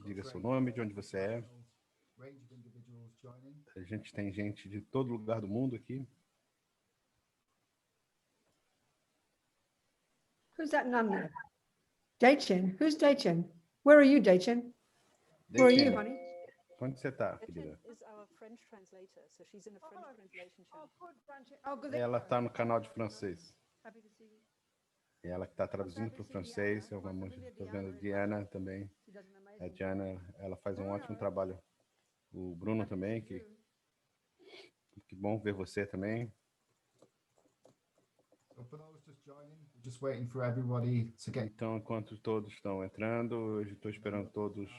diga seu nome, de onde você é. A gente tem gente de todo lugar do mundo aqui. Who's that nun there? Daichen. Who's Daichen? Where are you, Daichen? Where are you, honey? Onde você está, querida? Ela está no canal de francês. Ela que está traduzindo para o francês. É uma moça. Estou vendo a Diana também. A Diana, ela faz um ótimo trabalho. O Bruno também, que bom ver você também. Então, enquanto todos estão entrando, eu estou esperando todos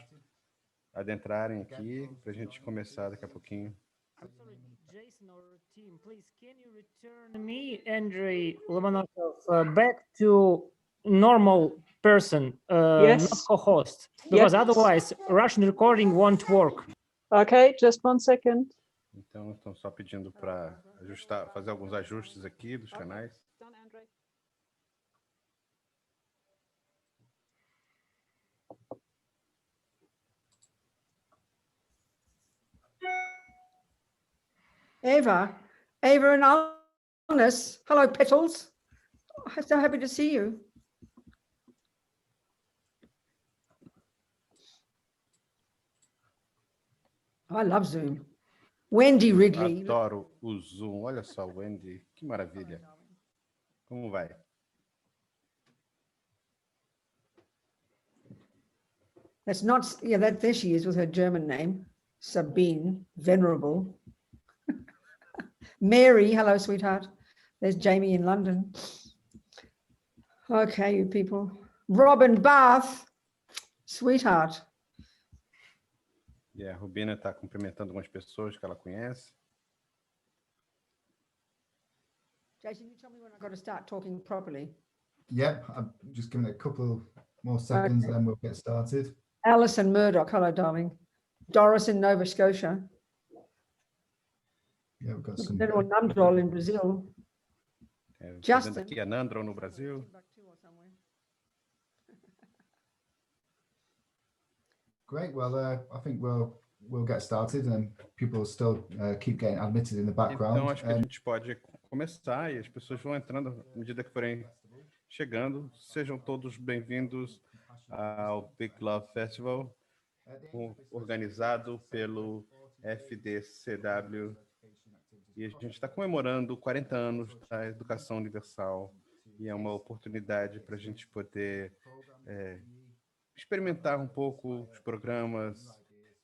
adentrarem aqui para a gente começar daqui a pouquinho. Jason or Tim, please, can you return me, Andrei Lomonosov, back to normal person, Yes. not co-host, because Yes. otherwise Russian recording won't work. Okay, just 1 second. Então, estão só pedindo para ajustar, fazer alguns ajustes aqui dos canais. Eva and Alnus. Hello, Petals. I'm so happy to see you. I love Zoom. Wendy Wrigley. Adoro o Zoom. Olha só, Wendy. Que maravilha. Como vai? That's not, yeah, there she is with her German name, Sabine, venerable. Mary, hello, sweetheart. There's Jamie in London. Okay, you people. Robin Bath, sweetheart. A Rubina está cumprimentando algumas pessoas que ela conhece. Jason, you tell me when I've got to start talking properly. Yep, I'm just giving it a couple more seconds, Okay. then we'll get started. Alison Murdoch, hello, darling. Doris in Nova Scotia. Yeah, we've got some. Little Namdrol in Brazil. Justin. Aqui a Nandro no Brasil. Great. Well, I think we'll get started, and people still keep getting admitted in the background. Então, acho que a gente pode começar e as pessoas vão entrando à medida que forem chegando. Sejam todos bem-vindos ao Big Love Festival, organizado pelo FDCW. E a gente está comemorando 40 anos da educação universal. E é uma oportunidade para a gente poder experimentar um pouco os programas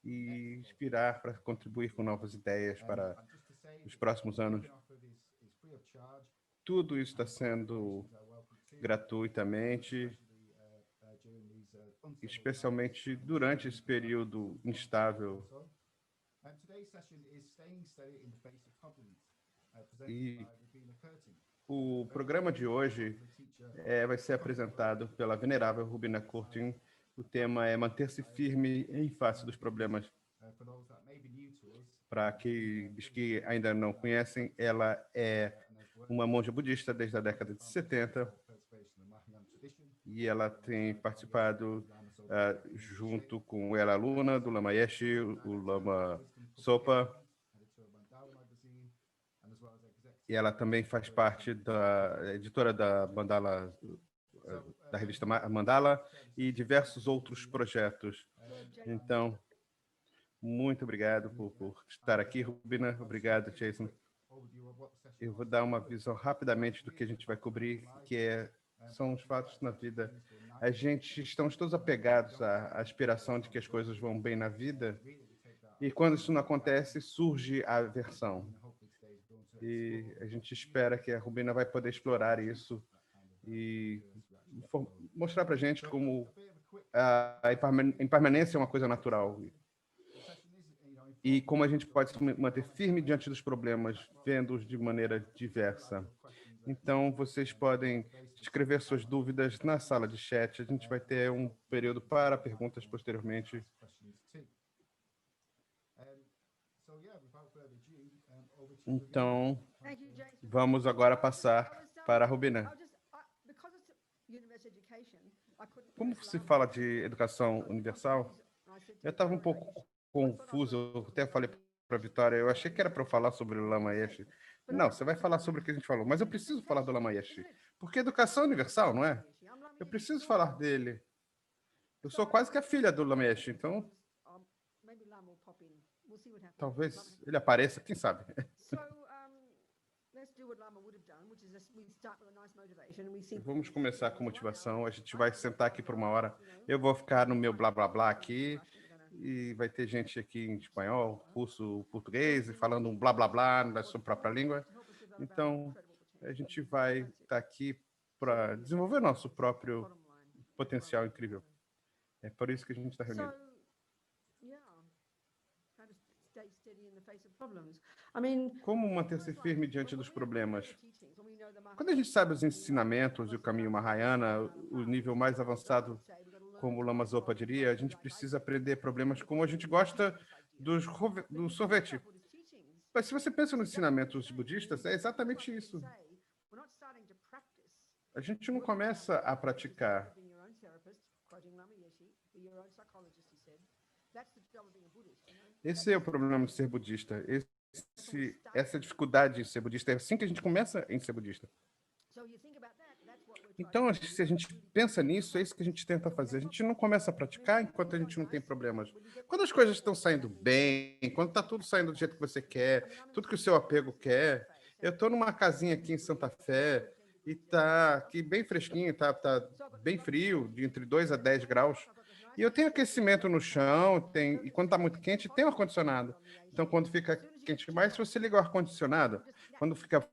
e inspirar para contribuir com novas ideias para os próximos anos. Tudo isso está sendo gratuitamente, especialmente durante esse período instável. E o programa de hoje vai ser apresentado pela venerável Rubina Curtin. O tema é manter-se firme em face dos problemas. Para aqueles que ainda não conhecem, ela é uma monja budista desde a década de 70 e ela tem participado junto com o Ela Luna, do Lama Yeshe, o Lama Sopa, e ela também faz parte da editora da Mandala, da revista Mandala e diversos outros projetos. Então, muito obrigado por estar aqui, Rubina. Obrigado, Jason. Eu vou dar uma visão rapidamente do que a gente vai cobrir, que são os fatos na vida. Estamos todos apegados à aspiração de que as coisas vão bem na vida, e quando isso não acontece, surge a aversão. E a gente espera que a Rubina vai poder explorar isso e mostrar para a gente como a impermanência é uma coisa natural e como a gente pode se manter firme diante dos problemas, vendo-os de maneira diversa. Então, vocês podem escrever suas dúvidas na sala de chat. A gente vai ter um período para perguntas posteriormente. Então, vamos agora passar para a Rubina. Como se fala de educação universal? Eu estava um pouco confuso, eu até falei para a Vitória, eu achei que era para eu falar sobre o Lama Yeshe. Não, você vai falar sobre o que a gente falou, mas eu preciso falar do Lama Yeshe, porque educação é universal, não é? Eu preciso falar dele. Eu sou quase que a filha do Lama Yeshe, então talvez ele apareça, quem sabe? Vamos começar com motivação. A gente vai sentar aqui por uma hora. Eu vou ficar no meu blá blá blá aqui e vai ter gente aqui em espanhol, russo, português, e falando um blá blá blá na sua própria língua. Então, a gente vai estar aqui para desenvolver nosso próprio potencial incrível. É por isso que a gente está reunido. Como manter-se firme diante dos problemas? Quando a gente sabe os ensinamentos e o caminho Mahayana, o nível mais avançado, como o Lama Zopa diria, a gente precisa aprender problemas como a gente gosta do sorvete. Mas se você pensa nos ensinamentos budistas, é exatamente isso. A gente não começa a praticar. Esse é o problema de ser budista. Essa dificuldade de ser budista. É assim que a gente começa em ser budista. Então, se a gente pensa nisso, é isso que a gente tenta fazer. A gente não começa a praticar enquanto a gente não tem problemas. Quando as coisas estão saindo bem, quando está tudo saindo do jeito que você quer, tudo que o seu apego quer. Eu estou numa casinha aqui em Santa Fé e está aqui bem fresquinho, tá bem frio, de entre 2 a 10 graus. E eu tenho aquecimento no chão, e quando está muito quente, tem o ar-condicionado. Então, quando fica quente demais, se você liga o ar-condicionado, quando fica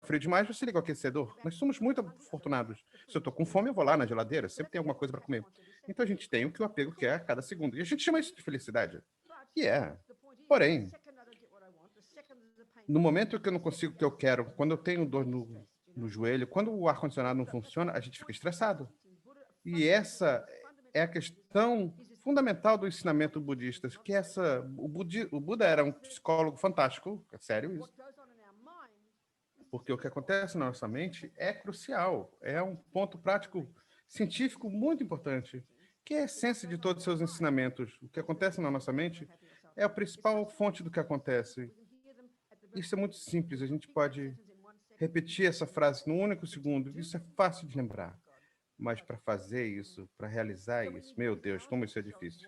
frio demais, você liga o aquecedor. Nós somos muito afortunados. Se eu estou com fome, eu vou lá na geladeira, sempre tem alguma coisa para comer. Então, a gente tem o que o apego quer a cada segundo. E a gente chama isso de felicidade. E Porém, no momento que eu não consigo o que eu quero, quando eu tenho dor no joelho, quando o ar-condicionado não funciona, a gente fica estressado. E essa é a questão fundamental do ensinamento budista, que o Buda era um psicólogo fantástico, é sério isso. Porque o que acontece na nossa mente é crucial, é um ponto prático científico muito importante, que é a essência de todos os seus ensinamentos. O que acontece na nossa mente é a principal fonte do que acontece. Isso é muito simples, a gente pode repetir essa frase num único segundo, isso é fácil de lembrar. Mas para fazer isso, para realizar isso, meu Deus, como isso é difícil.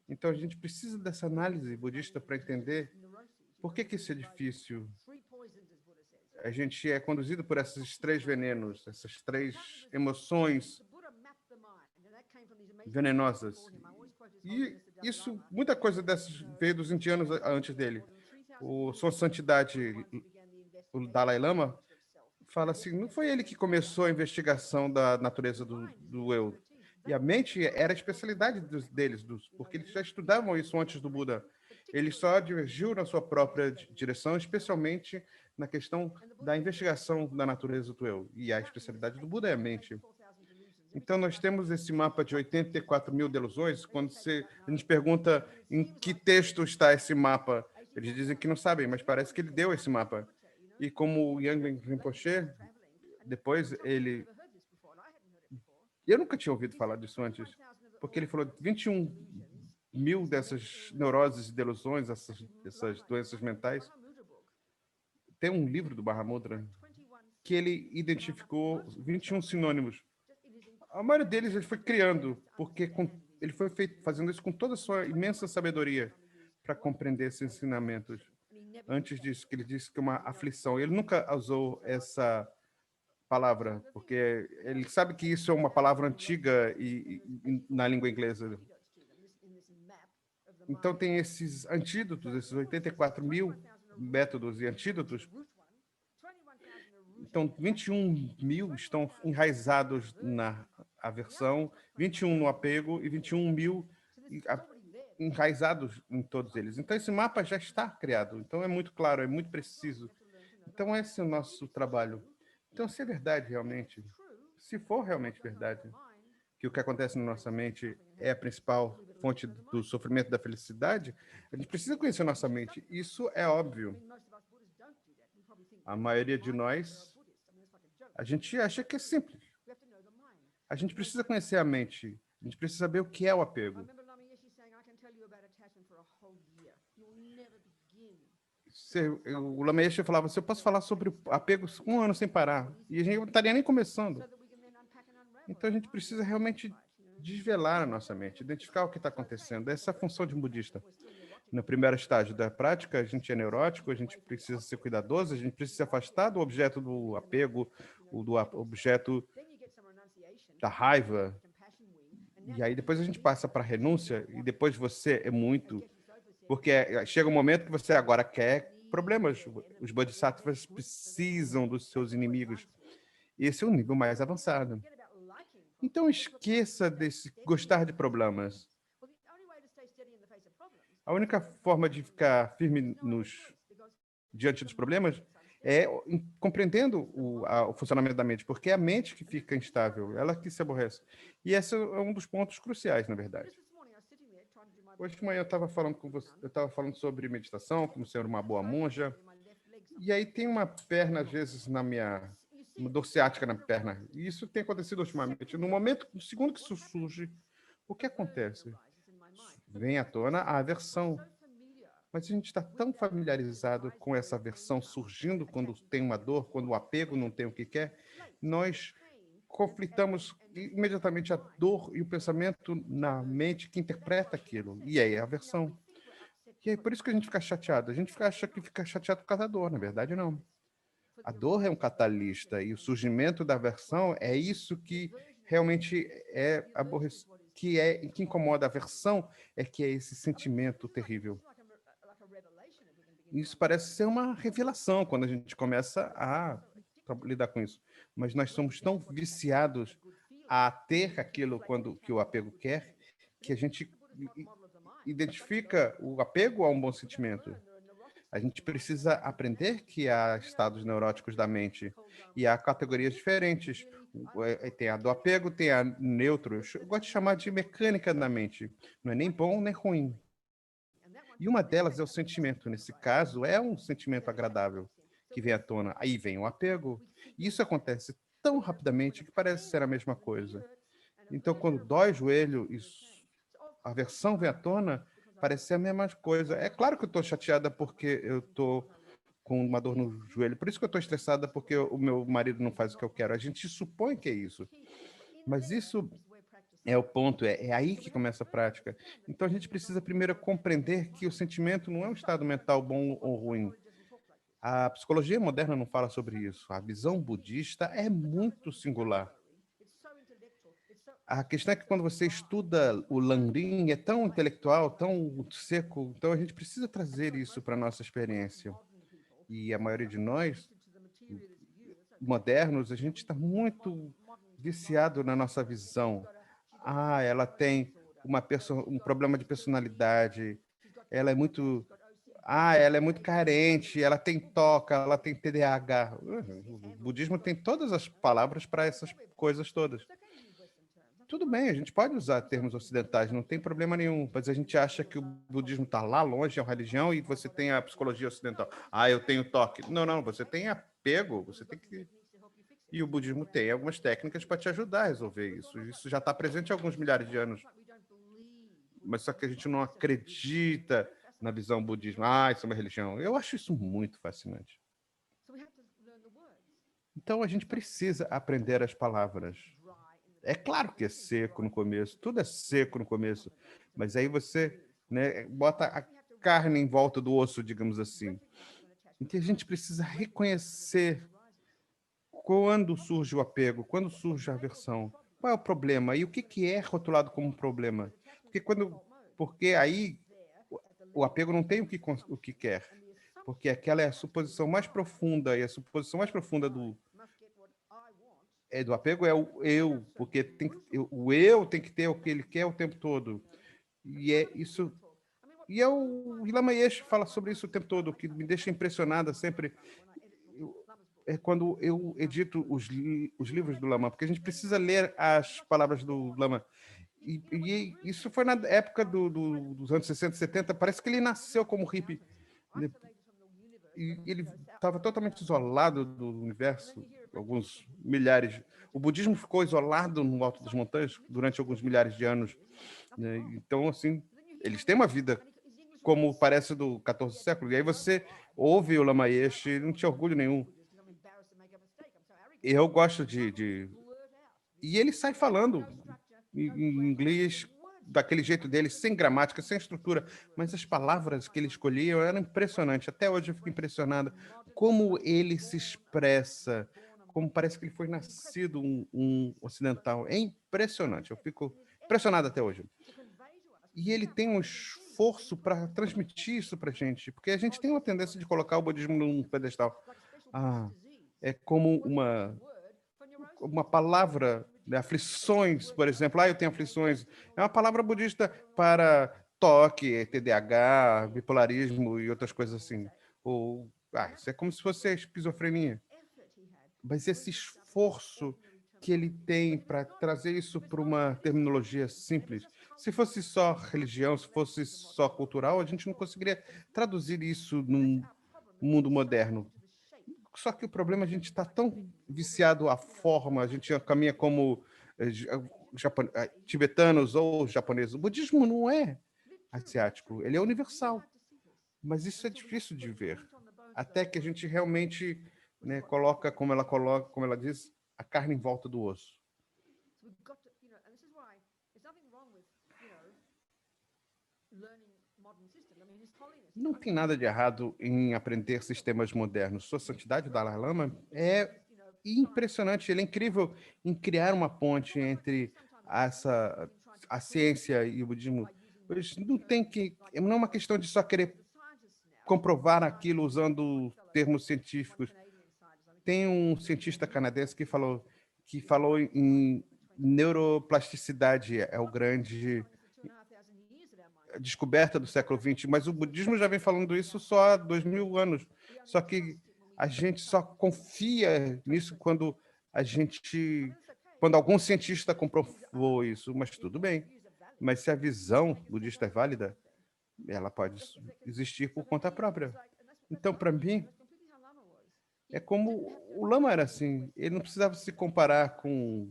Então a gente precisa dessa análise budista para entender por que isso é difícil. A gente é conduzido por esses 3 venenos, essas 3 emoções venenosas. E isso, muita coisa dessas veio dos indianos antes dele. Sua Santidade, o Dalai Lama, fala assim, não foi ele que começou a investigação da natureza do eu. E a mente era a especialidade deles, porque eles já estudavam isso antes do Buda. Ele só divergiu na sua própria direção, especialmente na questão da investigação da natureza do eu. E a especialidade do Buda é a mente. Então, nós temos esse mapa de 84 mil delusões. Quando a gente pergunta em que texto está esse mapa, eles dizem que não sabem, mas parece que ele deu esse mapa. E como o Yangben Rinpoche, depois ele... Eu nunca tinha ouvido falar disso antes, porque ele falou 21 mil dessas neuroses e delusões, essas doenças mentais. Tem um livro do Mahamudra que ele identificou 21 sinônimos. A maioria deles ele foi criando, porque ele foi fazendo isso com toda a sua imensa sabedoria para compreender esses ensinamentos. Antes disso, que ele disse que é uma aflição. Ele nunca usou essa palavra, porque ele sabe que isso é uma palavra antiga na língua inglesa. Então, tem esses antídotos, esses 84 mil métodos e antídotos. Então, 21 mil estão enraizados na aversão, 21 no apego e 21 mil enraizados em todos eles. Então, esse mapa já está criado. Então, é muito claro, é muito preciso. Então, esse é o nosso trabalho. Então, se é verdade realmente, se for realmente verdade, que o que acontece na nossa mente é a principal fonte do sofrimento da felicidade, a gente precisa conhecer a nossa mente. Isso é óbvio. A maioria de nós, a gente acha que é simples. A gente precisa conhecer a mente gente precisa saber o que é o apego. O Lama Yeshe falava, eu posso falar sobre o apego 1 ano sem parar, e a gente não estaria nem começando. Então a gente precisa realmente desvelar a nossa mente, identificar o que está acontecendo. Essa é a função de um budista. No primeiro estágio da prática, a gente é neurótico, a gente precisa ser cuidadoso, a gente precisa se afastar do objeto do apego, do objeto da raiva. E aí depois a gente passa para a renúncia, e depois você é muito... Porque chega um momento que você agora quer problemas. Os bodhisattvas precisam dos seus inimigos. Esse é um nível mais avançado. Então esqueça desse gostar de problemas. A única forma de ficar firme diante dos problemas é compreendendo o funcionamento da mente, porque é a mente que fica instável, ela que se aborrece. E esse é um dos pontos cruciais, na verdade. Hoje de manhã eu estava falando com você, eu estava falando sobre meditação, como ser uma boa monja, e aí tem uma perna, às vezes, uma dor ciática na perna, e isso tem acontecido ultimamente. No segundo que isso surge, o que acontece? Vem à tona a aversão. Mas a gente está tão familiarizado com essa aversão surgindo quando tem uma dor, quando o apego não tem o que quer, nós conflitamos imediatamente a dor e o pensamento na mente que interpreta aquilo. E aí a aversão. E é por isso que a gente fica chateado. A gente acha que fica chateado por causa da dor, na verdade não. A dor é um catalista e o surgimento da aversão é isso que realmente é que incomoda. A aversão é que é esse sentimento terrível. Isso parece ser uma revelação quando a gente começa a lidar com isso. Mas nós somos tão viciados a ter aquilo que o apego quer, que a gente identifica o apego a um bom sentimento. A gente precisa aprender que há estados neuróticos da mente e há categorias diferentes. Tem a do apego, tem a neutro. Eu gosto de chamar de mecânica da mente. Não é nem bom nem ruim. E uma delas é o sentimento. Nesse caso, é um sentimento agradável que vem à tona. Aí vem o apego. E isso acontece tão rapidamente que parece ser a mesma coisa. Então, quando dói o joelho e a aversão vem à tona, parece ser a mesma coisa. É claro que eu estou chateada porque eu estou com uma dor no joelho. Por isso que eu estou estressada porque o meu marido não faz o que eu quero. A gente supõe que é isso. Mas isso é o ponto, é aí que começa a prática. Então, a gente precisa primeiro compreender que o sentimento não é um estado mental bom ou ruim. A psicologia moderna não fala sobre isso. A visão budista é muito singular. A questão é que quando você estuda o Langrin, é tão intelectual, tão seco, então a gente precisa trazer isso para a nossa experiência. E a maioria de nós, modernos, a gente está muito viciado na nossa visão. Ela tem um problema de personalidade, ela é muito carente, ela tem toca, ela tem TDAH. O budismo tem todas as palavras para essas coisas todas. Tudo bem, a gente pode usar termos ocidentais, não tem problema nenhum, mas a gente acha que o budismo está lá longe, é uma religião, e você tem a psicologia ocidental. Eu tenho toque. Não, você tem apego, você tem que... E o budismo tem algumas técnicas para te ajudar a resolver isso. Isso já está presente há alguns milhares de anos. Mas só que a gente não acredita na visão budismo. Isso é uma religião. Eu acho isso muito fascinante. Então, a gente precisa aprender as palavras. É claro que é seco no começo, tudo é seco no começo, mas aí você, né, bota a carne em volta do osso, digamos assim. Então, a gente precisa reconhecer quando surge o apego, quando surge a aversão, qual é o problema e o que é rotulado como um problema. Porque aí o apego não tem o que quer, porque aquela é a suposição mais profunda, e a suposição mais profunda do apego é o eu, porque o eu tem que ter o que ele quer o tempo todo. E é isso. E o Lama Yeshe fala sobre isso o tempo todo, o que me deixa impressionada sempre é quando eu edito os livros do Lama, porque a gente precisa ler as palavras do Lama. E isso foi na época dos anos 60, 70, parece que ele nasceu como hippie. E ele estava totalmente isolado do universo. alguns milhares. O budismo ficou isolado no alto das montanhas durante alguns milhares de anos, né? Então, assim, eles têm uma vida como parece do 14º século. E aí você ouve o Lama Yeshe e não tinha orgulho nenhum. Eu gosto E ele sai falando em inglês daquele jeito dele, sem gramática, sem estrutura. Mas as palavras que ele escolhia eram impressionantes. Até hoje eu fico impressionado como ele se expressa, como parece que ele foi nascido um ocidental. É impressionante. Eu fico impressionado até hoje. E ele tem um esforço para transmitir isso para a gente, porque a gente tem uma tendência de colocar o budismo num pedestal. É como uma palavra, né? Aflições, por exemplo. Eu tenho aflições. É uma palavra budista para toque, TDAH, bipolarismo e outras coisas assim. Isso é como se fosse esquizofrenia. Mas esse esforço que ele tem para trazer isso para uma terminologia simples. Se fosse só religião, se fosse só cultural, a gente não conseguiria traduzir isso num mundo moderno. Só que o problema, a gente está tão viciado à forma, a gente caminha como tibetanos ou japoneses. O budismo não é asiático, ele é universal. Mas isso é difícil de ver. Até que a gente realmente, né, coloca, como ela diz, a carne em volta do osso. Não tem nada de errado em aprender sistemas modernos. Sua Santidade, o Dalai Lama, é impressionante, ele é incrível em criar uma ponte entre a ciência e o budismo. Não é uma questão de só querer comprovar aquilo usando termos científicos. Tem um cientista canadense que falou em neuroplasticidade, é o grande descoberta do século XX, mas o budismo já vem falando isso só há 2000 anos. Só que a gente só confia nisso quando algum cientista comprovou isso, mas tudo bem. Mas se a visão budista é válida, ela pode existir por conta própria. Então, para mim, é como o Lama era assim, ele não precisava se comparar com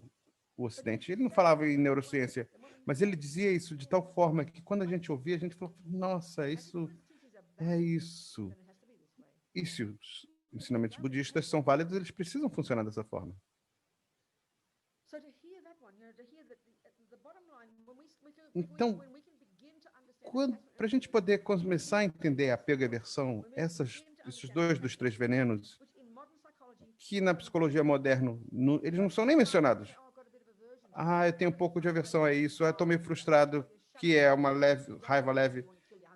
o Ocidente. Ele não falava em neurociência, mas ele dizia isso de tal forma que quando a gente ouvia, a gente falou, nossa, isso é isso. E se os ensinamentos budistas são válidos, eles precisam funcionar dessa forma. Então, para a gente poder começar a entender apego e aversão, esses dois dos três venenos, que na psicologia moderna, eles não são nem mencionados. Eu tenho um pouco de aversão a isso, eu estou meio frustrado, que é uma raiva leve.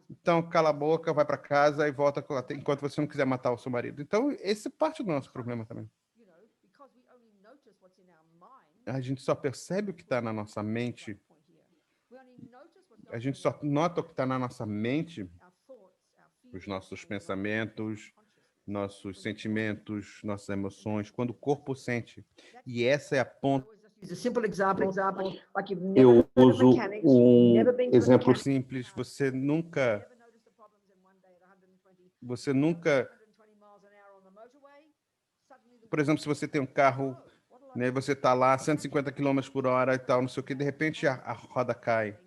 Então, cala a boca, vai para casa e volta enquanto você não quiser matar o seu marido. Então, esse é parte do nosso problema também. A gente só percebe o que está na nossa mente, a gente só nota o que está na nossa mente, os nossos pensamentos, nossos sentimentos, nossas emoções, quando o corpo sente. E essa é a ponta. Eu uso um exemplo simples. Você nunca, por exemplo, se você tem um carro, né, você está lá 150 km por hora e tal, não sei o que, de repente a roda cai.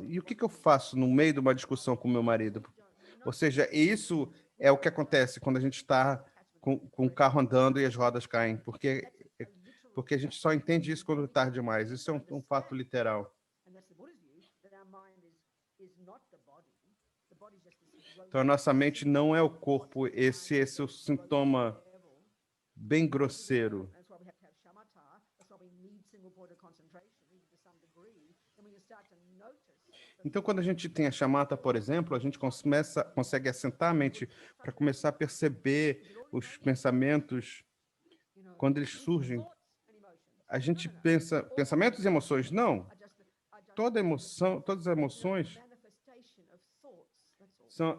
E o que eu faço no meio de uma discussão com meu marido? Ou seja, isso é o que acontece quando a gente está com o carro andando e as rodas caem, porque a gente só entende isso quando é tarde demais. Isso é um fato literal. Então, a nossa mente não é o corpo, esse é o sintoma bem grosseiro. Então, quando a gente tem a chamata, por exemplo, a gente consegue assentar a mente para começar a perceber os pensamentos quando eles surgem. A gente pensa pensamentos e emoções. Não. Todas as emoções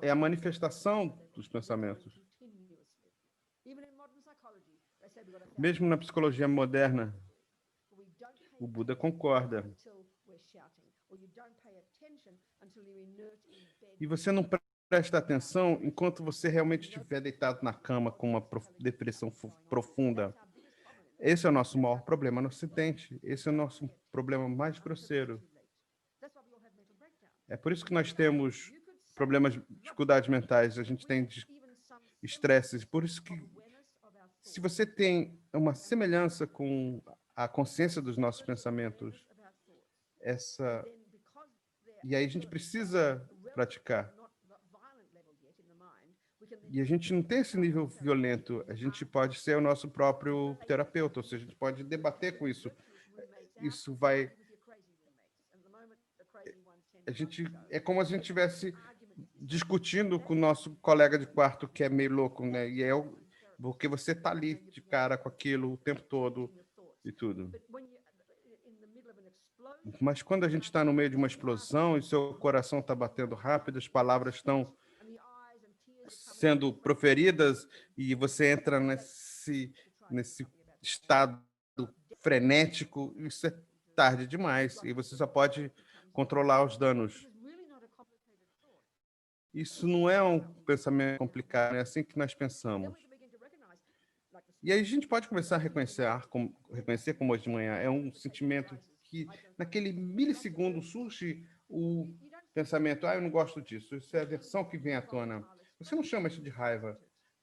é a manifestação dos pensamentos. Mesmo na psicologia moderna, o Buda concorda. E você não presta atenção enquanto você realmente estiver deitado na cama com uma depressão profunda. Esse é o nosso maior problema no Ocidente. Esse é o nosso problema mais grosseiro. É por isso que nós temos problemas, dificuldades mentais, a gente tem estresses. Por isso que, se você tem uma semelhança com a consciência dos nossos pensamentos, e aí a gente precisa praticar. E a gente não tem esse nível violento, a gente pode ser o nosso próprio terapeuta, ou seja, a gente pode debater com isso. Isso vai... É como se a gente estivesse discutindo com o nosso colega de quarto que é meio louco, né? E porque você está ali de cara com aquilo o tempo todo e tudo. Mas quando a gente está no meio de uma explosão e seu coração está batendo rápido, as palavras estão sendo proferidas e você entra nesse estado frenético, isso é tarde demais e você só pode controlar os danos. Isso não é um pensamento complicado, é assim que nós pensamos. E aí a gente pode começar a reconhecer como hoje de manhã é um sentimento que, naquele milissegundo, surge o pensamento, eu não gosto disso, isso é a aversão que vem à tona. Você não chama isso de raiva,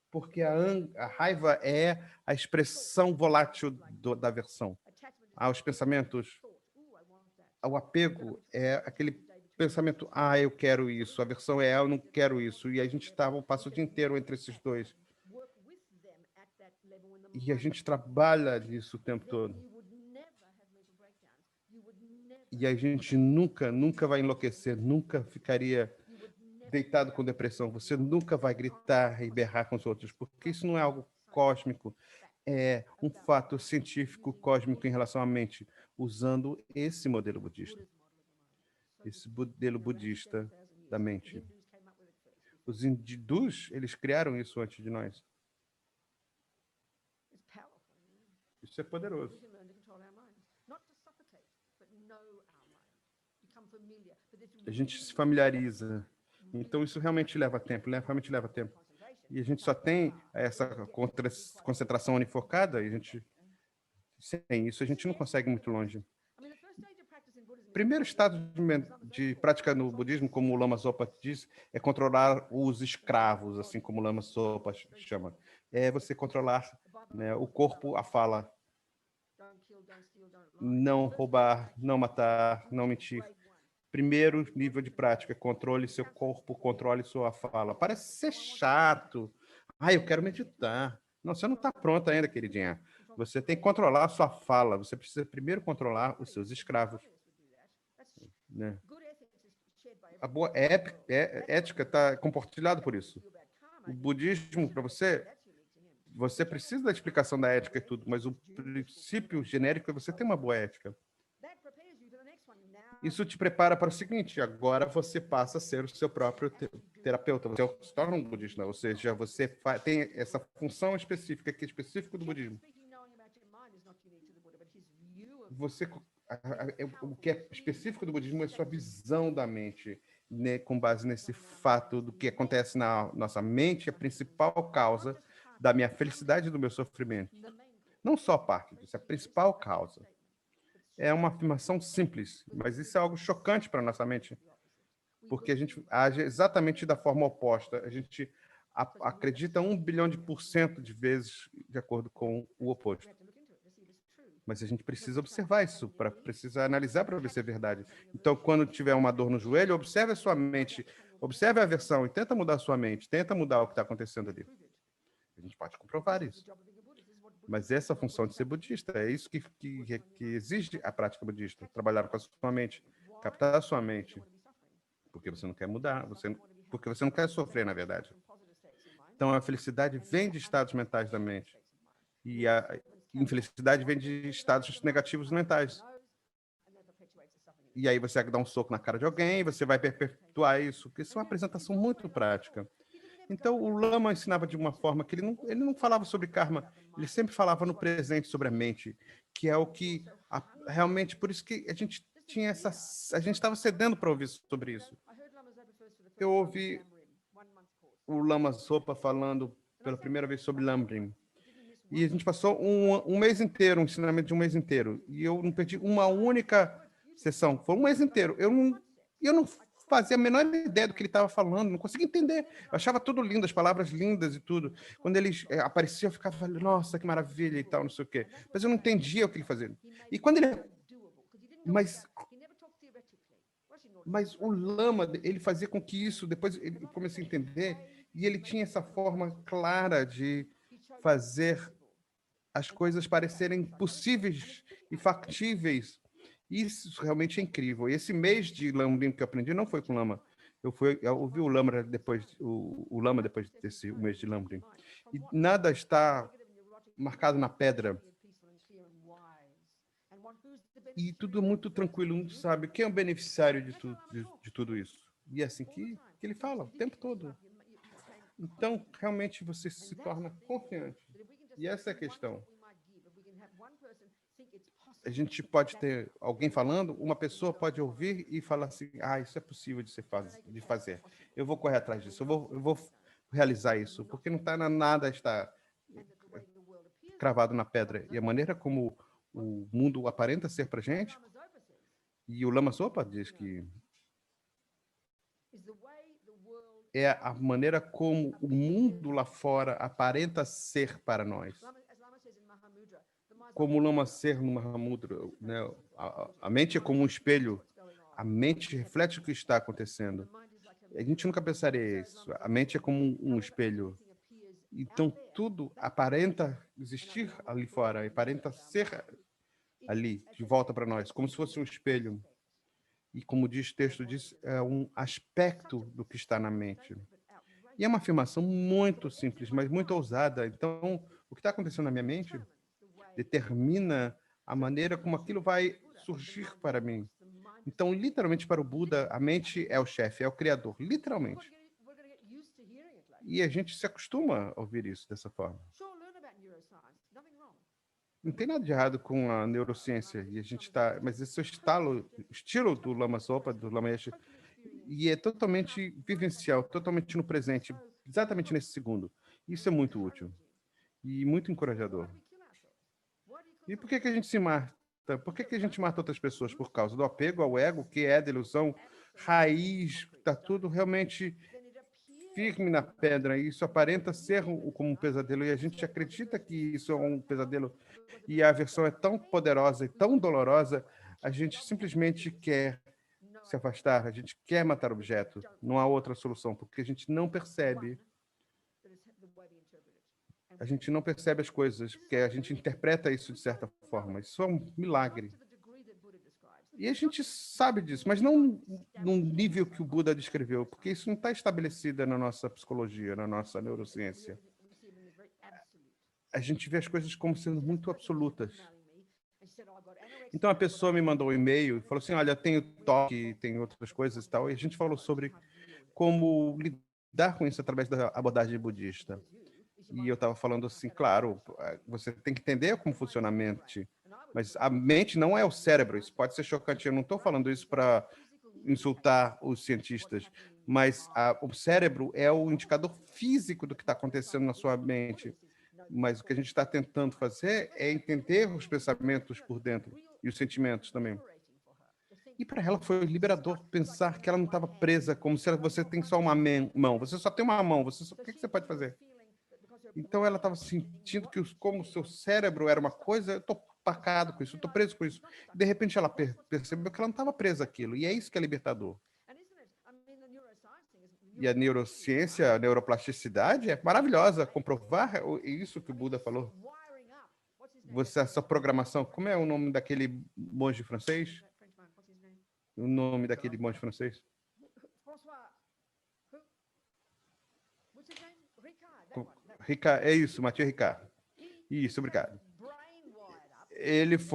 porque a raiva é a expressão volátil da aversão. Os pensamentos, o apego é aquele pensamento, eu quero isso, a aversão é, eu não quero isso, e a gente passa o dia inteiro entre esses dois. E a gente trabalha nisso o tempo todo. E a gente nunca vai enlouquecer, nunca ficaria deitado com depressão. Você nunca vai gritar e berrar com os outros, porque isso não é algo cósmico. É um fato científico cósmico em relação à mente, usando esse modelo budista. Esse modelo budista da mente. Os hindus, eles criaram isso antes de nós. Isso é poderoso. A gente se familiariza. Então, isso realmente leva tempo, realmente leva tempo. E a gente só tem essa concentração unifocada, e a gente, sem isso, a gente não consegue ir muito longe. O primeiro estado de prática no budismo, como o Lama Zopa diz, é controlar os escravos, assim como o Lama Zopa chama. É você controlar, né, o corpo, a fala. Não roubar, não matar, não mentir. Primeiro nível de prática, controle seu corpo, controle sua fala. Parece ser chato. Eu quero meditar. Não, você não está pronta ainda, queridinha. Você tem que controlar a sua fala. Você precisa primeiro controlar os seus escravos. Né? A boa ética está compartilhada por isso. O budismo, para você precisa da explicação da ética e tudo, mas o princípio genérico é você ter uma boa ética. Isso te prepara para o seguinte, agora você passa a ser o seu próprio terapeuta, você se torna um budista, ou seja, você tem essa função específica, que é específica do budismo. O que é específico do budismo é a sua visão da mente, né, com base nesse fato do que acontece na nossa mente, a principal causa da minha felicidade e do meu sofrimento. Não só parte disso, é a principal causa. É uma afirmação simples, mas isso é algo chocante para a nossa mente, porque a gente age exatamente da forma oposta. A gente acredita 1 bilhão de % de vezes de acordo com o oposto. Mas a gente precisa observar isso, precisa analisar para ver se é verdade. Então, quando tiver uma dor no joelho, observe a sua mente, observe a aversão e tenta mudar a sua mente, tenta mudar o que está acontecendo ali. A gente pode comprovar isso. Mas essa função de ser budista, é isso que exige a prática budista. Trabalhar com a sua mente, captar a sua mente. Porque você não quer mudar, porque você não quer sofrer, na verdade. Então, a felicidade vem de estados mentais da mente. E a infelicidade vem de estados negativos mentais. E aí você vai dar um soco na cara de alguém, você vai perpetuar isso, porque isso é uma apresentação muito prática. Então, o Lama ensinava de uma forma que ele não falava sobre karma, ele sempre falava no presente, sobre a mente, que é o que realmente, por isso que a gente tinha a gente estava cedendo para ouvir sobre isso. Eu ouvi o Lama Zopa falando pela primeira vez sobre Lamrim. E a gente passou um mês inteiro, um ensinamento de um mês inteiro. E eu não perdi uma única sessão. Foi um mês inteiro. Eu não fazia a menor ideia do que ele estava falando, não conseguia entender. Eu achava tudo lindo, as palavras lindas e tudo. Quando ele aparecia, eu ficava falando, nossa, que maravilha e tal, não sei o quê. Mas eu não entendia o que ele fazia. E quando ele... Mas o Lama, ele fazia com que isso, depois ele comecei a entender, e ele tinha essa forma clara de fazer as coisas parecerem possíveis e factíveis. Isso realmente é incrível. E esse mês de Lamrim que eu aprendi não foi com Lama. Eu ouvi o Lama depois desse mês de Lamrim. E nada está marcado na pedra. E tudo muito tranquilo, não sabe quem é o beneficiário de tudo isso. E é assim que ele fala o tempo todo. Então, realmente, você se torna confiante. E essa é a questão. A gente pode ter alguém falando, uma pessoa pode ouvir e falar assim, isso é possível de fazer. Eu vou correr atrás disso, eu vou realizar isso, porque não está nada está cravado na pedra. E a maneira como o mundo aparenta ser para a gente, e o Lama Zopa diz que é a maneira como o mundo lá fora aparenta ser para nós. Como o Lama ser no Mahamudra, né? A mente é como um espelho, a mente reflete o que está acontecendo. A gente nunca pensaria isso. A mente é como um espelho. Então, tudo aparenta existir ali fora, aparenta ser ali, de volta para nós, como se fosse um espelho. E como diz o texto, é um aspecto do que está na mente. E é uma afirmação muito simples, mas muito ousada. Então, o que está acontecendo na minha mente determina a maneira como aquilo vai surgir para mim. Então, literalmente, para o Buda, a mente é o chefe, é o criador, literalmente. E a gente se acostuma a ouvir isso dessa forma. Não tem nada de errado com a neurociência, e a gente está, mas esse é o estilo do Lama Zopa, do Lama Yeshe, e é totalmente vivencial, totalmente no presente, exatamente nesse segundo. Isso é muito útil e muito encorajador. E por que a gente se mata? Por que a gente mata outras pessoas? Por causa do apego ao ego, que é da ilusão raiz, está tudo realmente firme na pedra, e isso aparenta ser como um pesadelo, e a gente acredita que isso é um pesadelo, e a aversão é tão poderosa e tão dolorosa, a gente simplesmente quer se afastar, a gente quer matar o objeto, não há outra solução, porque a gente não percebe as coisas, porque a gente interpreta isso de certa forma. Isso é um milagre. E a gente sabe disso, mas não num nível que o Buda descreveu, porque isso não está estabelecido na nossa psicologia, na nossa neurociência. A gente vê as coisas como sendo muito absolutas. Então, a pessoa me mandou um e-mail e falou assim, olha, tenho toque, tem outras coisas e tal, e a gente falou sobre como lidar com isso através da abordagem budista. E eu estava falando assim, claro, você tem que entender como funciona a mente, mas a mente não é o cérebro, isso pode ser chocante, eu não estou falando isso para insultar os cientistas, mas o cérebro é o indicador físico do que está acontecendo na sua mente, mas o que a gente está tentando fazer é entender os pensamentos por dentro e os sentimentos também. E para ela foi liberador pensar que ela não estava presa, como se você tem só uma mão, você só tem uma mão, o que você pode fazer? Então ela estava sentindo que como o seu cérebro era uma coisa, eu estou pacado com isso, eu estou preso com isso. E, de repente ela percebeu que ela não estava presa àquilo, e é isso que é libertador. E a neurociência, a neuroplasticidade é maravilhosa, comprovar isso que o Buda falou. Essa programação, como é o nome daquele monge francês? O nome daquele monge francês? Ricard, é isso, Mathieu Ricard. Isso, obrigado. Eles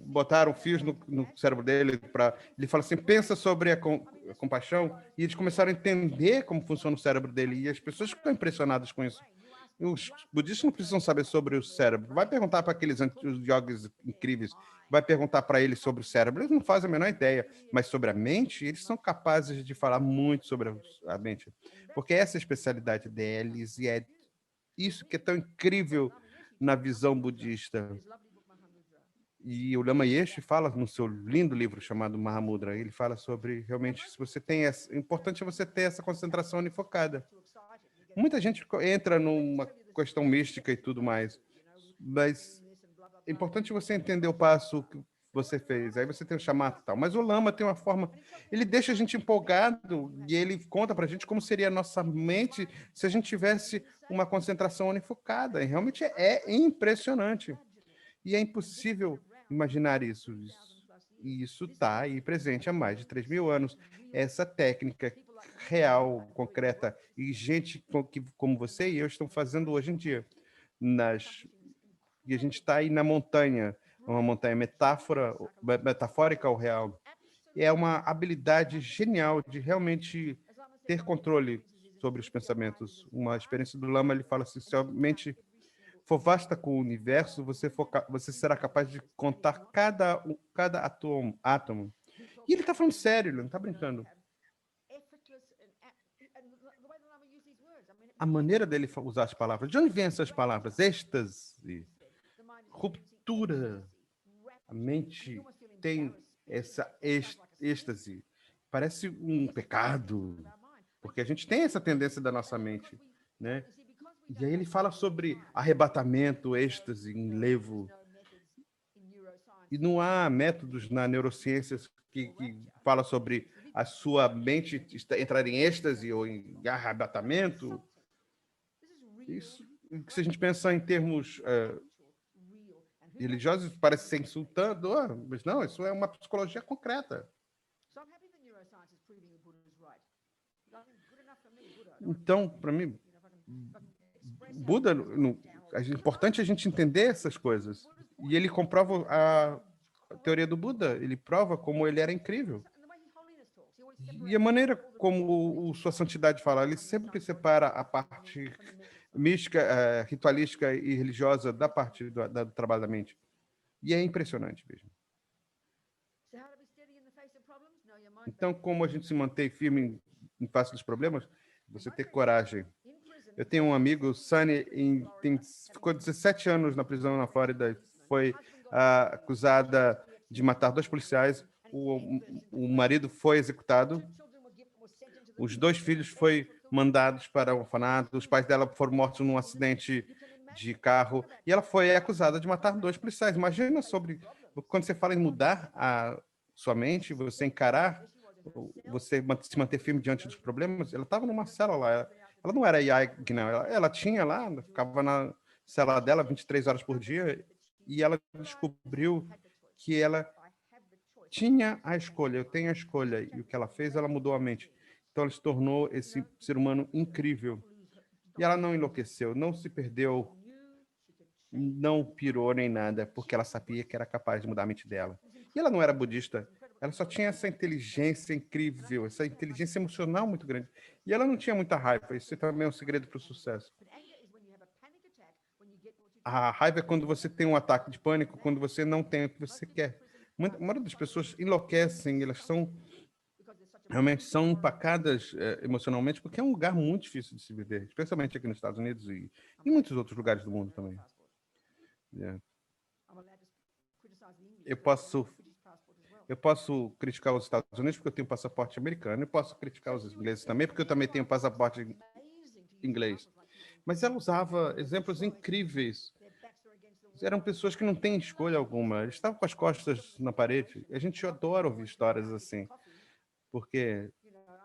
botaram fios no cérebro dele ele fala assim, pensa sobre a compaixão, e eles começaram a entender como funciona o cérebro dele, e as pessoas ficam impressionadas com isso. Os budistas não precisam saber sobre o cérebro. Vai perguntar para aqueles os yogis incríveis, vai perguntar para eles sobre o cérebro, eles não fazem a menor ideia, mas sobre a mente, eles são capazes de falar muito sobre a mente, porque essa é a especialidade deles e é isso que é tão incrível na visão budista. E o Lama Yeshe fala no seu lindo livro chamado Mahamudra, ele fala sobre realmente se você tem essa, é importante você ter essa concentração unifocada. Muita gente entra numa questão mística e tudo mais, mas é importante você entender o passo que você fez. Aí você tem o chamado e tal. Mas o Lama tem uma forma, ele deixa a gente empolgado e ele conta para a gente como seria a nossa mente se a gente tivesse uma concentração unifocada. E realmente é impressionante. E é impossível imaginar isso. E isso está aí presente há mais de 3.000 anos. Essa técnica real, concreta, e gente como você e eu estão fazendo hoje em dia. E a gente está aí na montanha, uma montanha metafórica ao real. E é uma habilidade genial de realmente ter controle sobre os pensamentos. Uma experiência do Lama, ele fala assim, se a mente for vasta com o universo, você será capaz de contar cada átomo. E ele está falando sério, ele não está brincando. A maneira dele usar as palavras, de onde vêm essas palavras? Êxtase, ruptura. A mente tem essa êxtase. Parece um pecado, porque a gente tem essa tendência da nossa mente, né? E aí ele fala sobre arrebatamento, êxtase, enlevo. E não há métodos na neurociência que fala sobre a sua mente entrar em êxtase ou em arrebatamento. Isso, se a gente pensar em termos religiosos, parece ser insultando, mas não, isso é uma psicologia concreta. Então, para mim, Buda, é importante a gente entender essas coisas. E ele comprova a teoria do Buda, ele prova como ele era incrível. E a maneira como Sua Santidade fala, ele sempre separa a parte mística, ritualística e religiosa da parte do trabalho da mente. E é impressionante mesmo. Então, como a gente se mantém firme em face dos problemas? Você ter coragem. Eu tenho um amigo, Sunny, ficou 17 anos na prisão na Flórida, foi acusada de matar 2 policiais, o marido foi executado, os 2 filhos foram mandados para o orfanato, os pais dela foram mortos num acidente de carro, e ela foi acusada de matar 2 policiais. Imagina sobre, quando você fala em mudar a sua mente, você encarar, você se manter firme diante dos problemas, ela estava numa célula, ela não era IAG, não, ela tinha lá, ficava na cela dela 23 horas por dia, e ela descobriu que ela tinha a escolha, eu tenho a escolha, e o que ela fez, ela mudou a mente. Então, ela se tornou esse ser humano incrível. E ela não enlouqueceu, não se perdeu, não pirou nem nada, porque ela sabia que era capaz de mudar a mente dela. E ela não era budista, ela só tinha essa inteligência incrível, essa inteligência emocional muito grande. E ela não tinha muita raiva, isso também é um segredo para o sucesso. A raiva é quando você tem um ataque de pânico, quando você não tem o que você quer. Muitas das pessoas enlouquecem, elas realmente são empacadas emocionalmente, porque é um lugar muito difícil de se viver, especialmente aqui nos Estados Unidos e em muitos outros lugares do mundo também. Yeah. Eu posso criticar os Estados Unidos porque eu tenho passaporte americano, e posso criticar os ingleses também porque eu também tenho passaporte inglês. Mas ela usava exemplos incríveis. Eram pessoas que não têm escolha alguma. Eles estavam com as costas na parede. A gente adora ouvir histórias assim, porque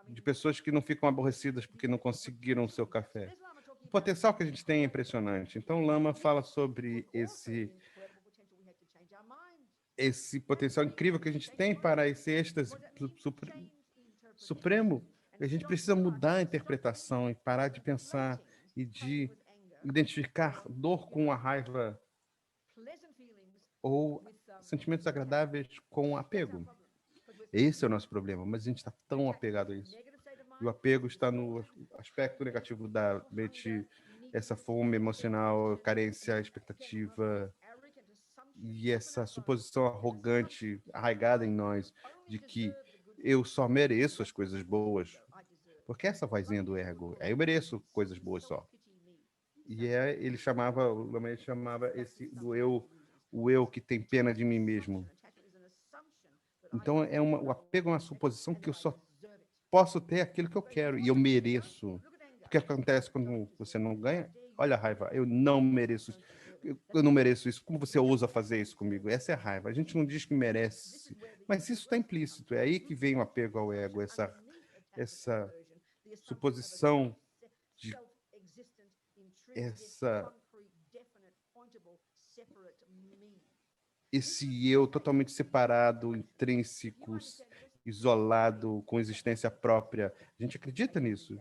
de pessoas que não ficam aborrecidas porque não conseguiram o seu café. O potencial que a gente tem é impressionante. Então, Lama fala sobre esse potencial incrível que a gente tem para esse êxtase supremo. A gente precisa mudar a interpretação e parar de pensar e de identificar dor com a raiva ou sentimentos agradáveis com apego. Esse é o nosso problema, mas a gente está tão apegado a isso. E o apego está no aspecto negativo da mente essa fome emocional, carência, expectativa e essa suposição arrogante arraigada em nós de que eu só mereço as coisas boas. Porque essa vozinha do ego, eu mereço coisas boas só. E ele chamava, o Lamaé chamava esse do eu, o eu que tem pena de mim mesmo. Então o apego é uma suposição que eu só posso ter aquilo que eu quero e eu mereço. O que acontece quando você não ganha? Olha a raiva, eu não mereço isso. Eu não mereço isso. Como você ousa fazer isso comigo? Essa é a raiva. A gente não diz que merece, mas isso está implícito. É aí que vem o apego ao ego, essa suposição de esse eu totalmente separado, intrínseco, isolado, com existência própria. A gente acredita nisso.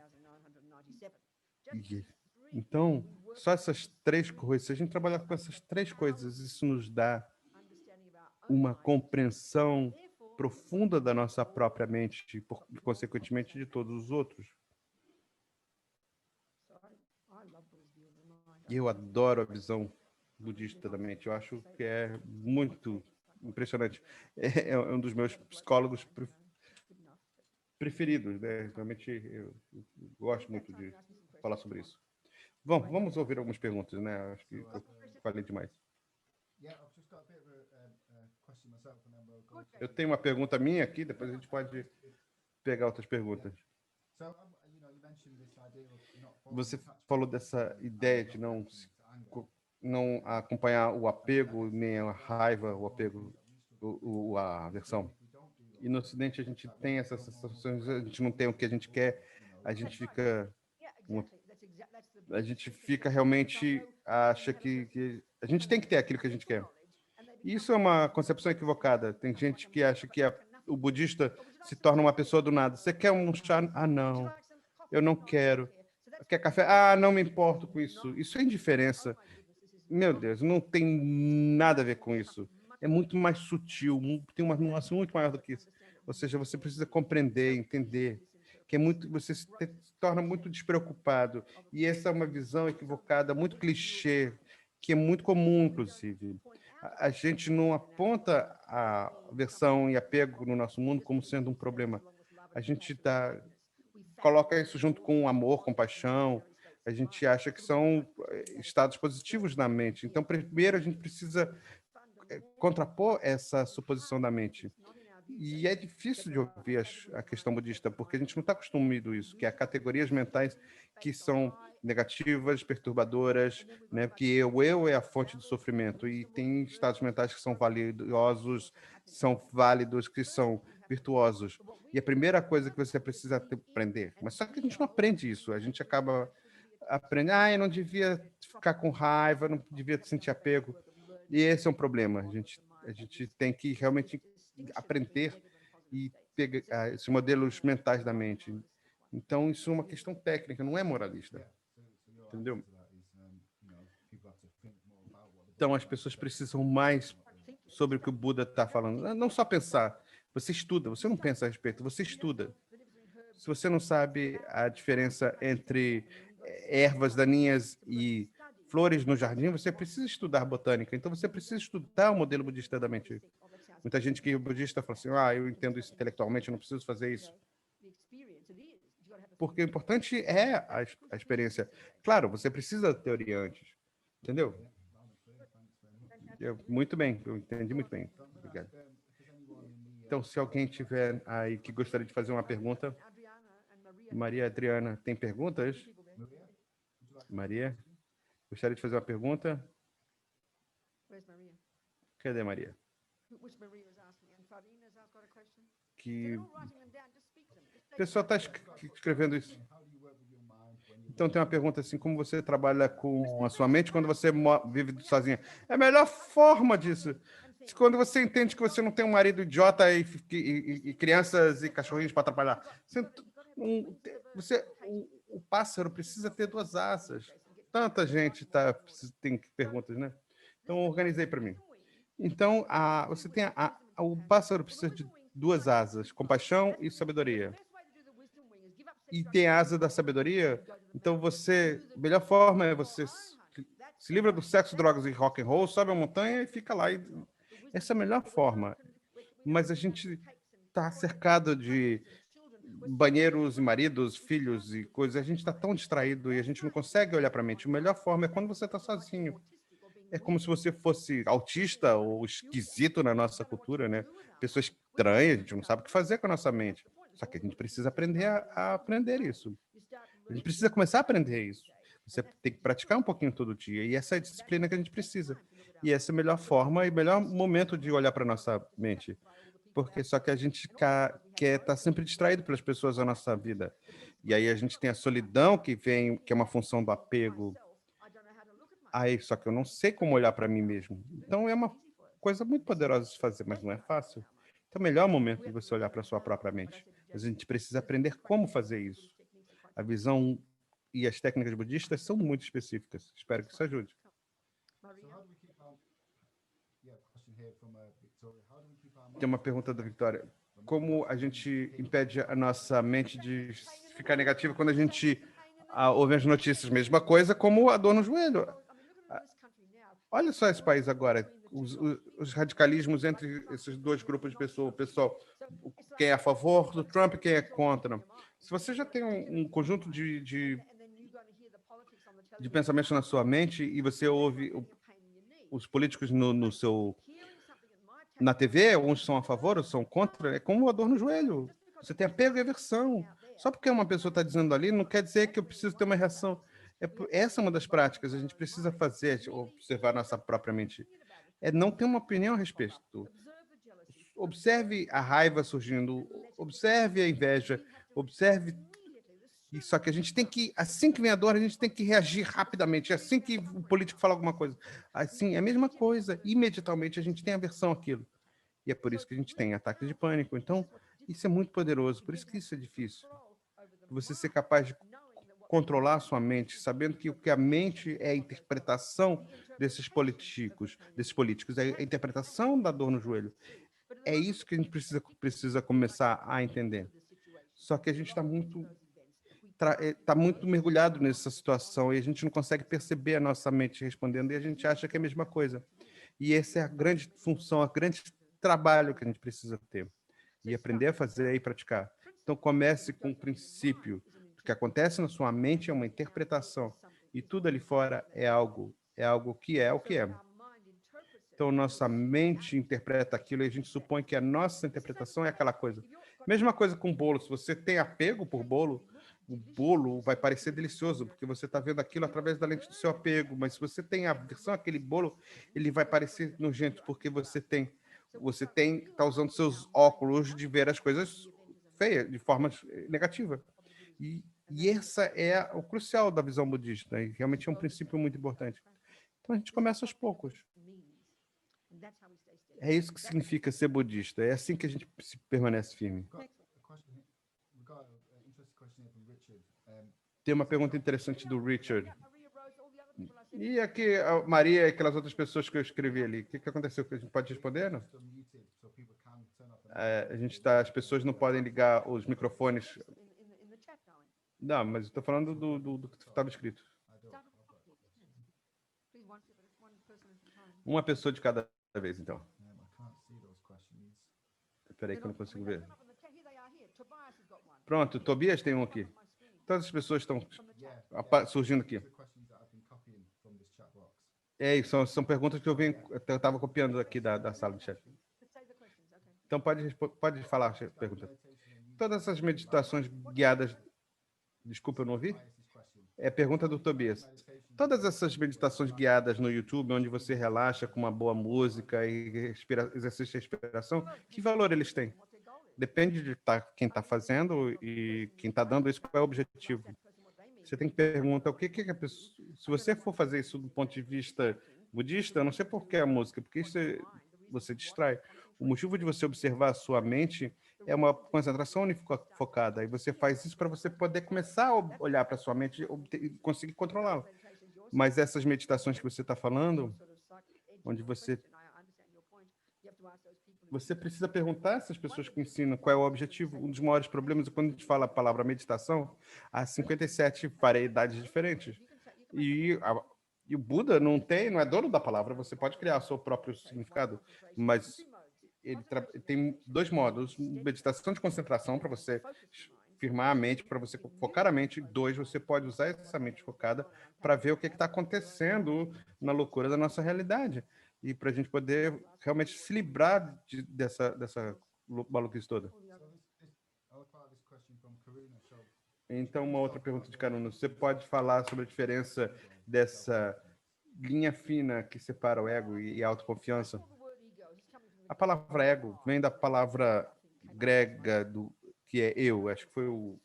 Então, só essas três coisas, se a gente trabalhar com essas três coisas, isso nos dá uma compreensão profunda da nossa própria mente e, consequentemente, de todos os outros. Eu adoro a visão budista da mente. Eu acho que é muito impressionante. É um dos meus psicólogos preferidos, né? Realmente eu gosto muito de falar sobre isso. Bom, vamos ouvir algumas perguntas, né? Acho que eu falei demais. Eu tenho uma pergunta minha aqui, depois a gente pode pegar outras perguntas. Você falou dessa ideia de não acompanhar o apego, nem a raiva, o apego, a aversão. E no Ocidente a gente tem essas sensações, a gente não tem o que a gente quer, a gente fica realmente, acha que a gente tem que ter aquilo que a gente quer. Isso é uma concepção equivocada. Tem gente que acha que o budista se torna uma pessoa do nada. Você quer um chá? Ah, não. Eu não quero. Quer café? Ah, não me importo com isso. Isso é indiferença. Meu Deus, não tem nada a ver com isso. É muito mais sutil, tem uma nuance muito maior do que isso. Ou seja, você precisa compreender, entender, que você se torna muito despreocupado. E essa é uma visão equivocada, muito clichê, que é muito comum, inclusive. A gente não aponta a aversão e apego no nosso mundo como sendo um problema. A gente coloca isso junto com amor, compaixão. A gente acha que são estados positivos na mente. Então, primeiro, a gente precisa contrapor essa suposição da mente. E é difícil de ouvir a questão budista, porque a gente não está acostumado a isso, que há categorias mentais que são negativas, perturbadoras, né? Porque o eu é a fonte do sofrimento e tem estados mentais que são valiosos, são válidos, que são virtuosos. E a primeira coisa que você precisa aprender, mas só que a gente não aprende isso, a gente acaba aprendendo, eu não devia ficar com raiva, não devia sentir apego. E esse é um problema. A gente tem que realmente aprender e pegar esses modelos mentais da mente. Então, isso é uma questão técnica, não é moralista. Entendeu? Então, as pessoas precisam mais sobre o que o Buda está falando. Não só pensar. Você estuda, você não pensa a respeito, você estuda. Se você não sabe a diferença entre ervas daninhas e flores no jardim, você precisa estudar botânica. Então, você precisa estudar o modelo budista da mente. Muita gente que é budista fala assim, eu entendo isso intelectualmente, eu não preciso fazer isso. Porque o importante é a experiência. Claro, você precisa da teoria antes. Entendeu? Muito bem, eu entendi muito bem. Obrigado. Então, se alguém tiver aí que gostaria de fazer uma pergunta, Maria Adriana, tem perguntas? Maria, gostaria de fazer uma pergunta? Cadê Maria? Que o pessoal está escrevendo isso. Então tem uma pergunta assim, como você trabalha com a sua mente quando você vive sozinha? É a melhor forma disso. Quando você entende que você não tem um marido idiota e crianças e cachorrinhos para atrapalhar. O pássaro precisa ter duas asas. Tanta gente tem perguntas, né? Então, organizei para mim. Então, você tem o pássaro precisa de duas asas, compaixão e sabedoria. e tem a asa da sabedoria, então a melhor forma é você se livra do sexo, drogas e rock and roll, sobe a montanha e fica lá. Essa é a melhor forma. Mas a gente está cercado de banheiros e maridos, filhos e coisas. A gente está tão distraído e a gente não consegue olhar para a mente. A melhor forma é quando você está sozinho. É como se você fosse autista ou esquisito na nossa cultura, né? Pessoa estranha, a gente não sabe o que fazer com a nossa mente. Só que a gente precisa aprender a aprender isso. A gente precisa começar a aprender isso. Você tem que praticar um pouquinho todo dia. E essa é a disciplina que a gente precisa. E essa é a melhor forma e melhor momento de olhar para nossa mente. Porque só que a gente quer estar sempre distraído pelas pessoas da nossa vida. E aí a gente tem a solidão que vem, que é uma função do apego. Aí, só que eu não sei como olhar para mim mesmo. Então é uma coisa muito poderosa de fazer, mas não é fácil. Então, o melhor momento de você olhar para a sua própria mente. Mas a gente precisa aprender como fazer isso. A visão e as técnicas budistas são muito específicas. Espero que isso ajude. Tem uma pergunta da Victoria. Como a gente impede a nossa mente de ficar negativa quando a gente ouve as notícias? Mesma coisa como a dor no joelho. Olha só esse país agora, os radicalismos entre esses dois grupos de pessoas, o pessoal, quem é a favor do Trump e quem é contra. Se você já tem um conjunto de pensamentos na sua mente e você ouve os políticos na TV, uns são a favor, outros são contra, é como a dor no joelho. Você tem apego e aversão. Só porque uma pessoa está dizendo ali, não quer dizer que eu preciso ter uma reação. Essa é uma das práticas, a gente precisa fazer, observar nossa própria mente. É não ter uma opinião a respeito. Observe a raiva surgindo, observe a inveja, observe. E só que a gente tem que, assim que vem a dor, a gente tem que reagir rapidamente. Assim que o político fala alguma coisa, assim, é a mesma coisa. Imediatamente a gente tem aversão àquilo. E é por isso que a gente tem ataques de pânico. Então, isso é muito poderoso, por isso que isso é difícil. Você ser capaz de controlar a sua mente, sabendo que o que a mente é a interpretação desses políticos, é a interpretação da dor no joelho. É isso que a gente precisa começar a entender. Só que a gente está muito mergulhado nessa situação e a gente não consegue perceber a nossa mente respondendo e a gente acha que é a mesma coisa. E essa é a grande função, o grande trabalho que a gente precisa ter e aprender a fazer e praticar. Então, comece com o princípio. O que acontece na sua mente é uma interpretação e tudo ali fora é algo que é o que é. Então, nossa mente interpreta aquilo e a gente supõe que a nossa interpretação é aquela coisa. Mesma coisa com bolo. Se você tem apego por bolo, o bolo vai parecer delicioso, porque você está vendo aquilo através da lente do seu apego. Mas se você tem aversão àquele bolo, ele vai parecer nojento, porque você está usando seus óculos de ver as coisas feias, de forma negativa. E essa é o crucial da visão budista, e realmente é um princípio muito importante. Então, a gente começa aos poucos. É isso que significa ser budista. É assim que a gente permanece firme. Tem uma pergunta interessante do Richard. E aqui a Maria e aquelas outras pessoas que eu escrevi ali, o que aconteceu? A gente pode responder? Não? As pessoas não podem ligar os microfones. Não, mas eu estou falando do que estava escrito. Uma pessoa de cada vez, então. Espera aí que eu não consigo ver. Pronto, o Tobias tem um aqui. Todas as pessoas estão surgindo aqui. São perguntas que eu estava copiando aqui da sala de chat. Então, pode falar a pergunta. Todas essas meditações guiadas... Desculpa, eu não ouvi? É pergunta do Tobias. Todas essas meditações guiadas no YouTube, onde você relaxa com uma boa música e exercício de respiração, que valor eles têm? Depende de quem está fazendo e quem está dando isso, qual é o objetivo. Você tem que perguntar o que a pessoa... Se você for fazer isso do ponto de vista budista, eu não sei por que a música, porque isso você distrai. O motivo de você observar a sua mente é uma concentração unifocada, e você faz isso para você poder começar a olhar para a sua mente e conseguir controlá-la. Mas essas meditações que você está falando, onde você Você precisa perguntar a essas pessoas que ensinam qual é o objetivo. Um dos maiores problemas é quando a gente fala a palavra meditação, há 57 variedades diferentes. E o Buda não é dono da palavra, você pode criar o seu próprio significado, mas ele tem dois modos: meditação de concentração, para você firmar a mente, para você focar a mente. Dois, você pode usar essa mente focada para ver o que está acontecendo na loucura da nossa realidade. E para a gente poder realmente se livrar dessa maluquice toda. Então, uma outra pergunta de Karuna. Você pode falar sobre a diferença dessa linha fina que separa o ego e a autoconfiança? A palavra ego vem da palavra grega que é eu. Acho que foi o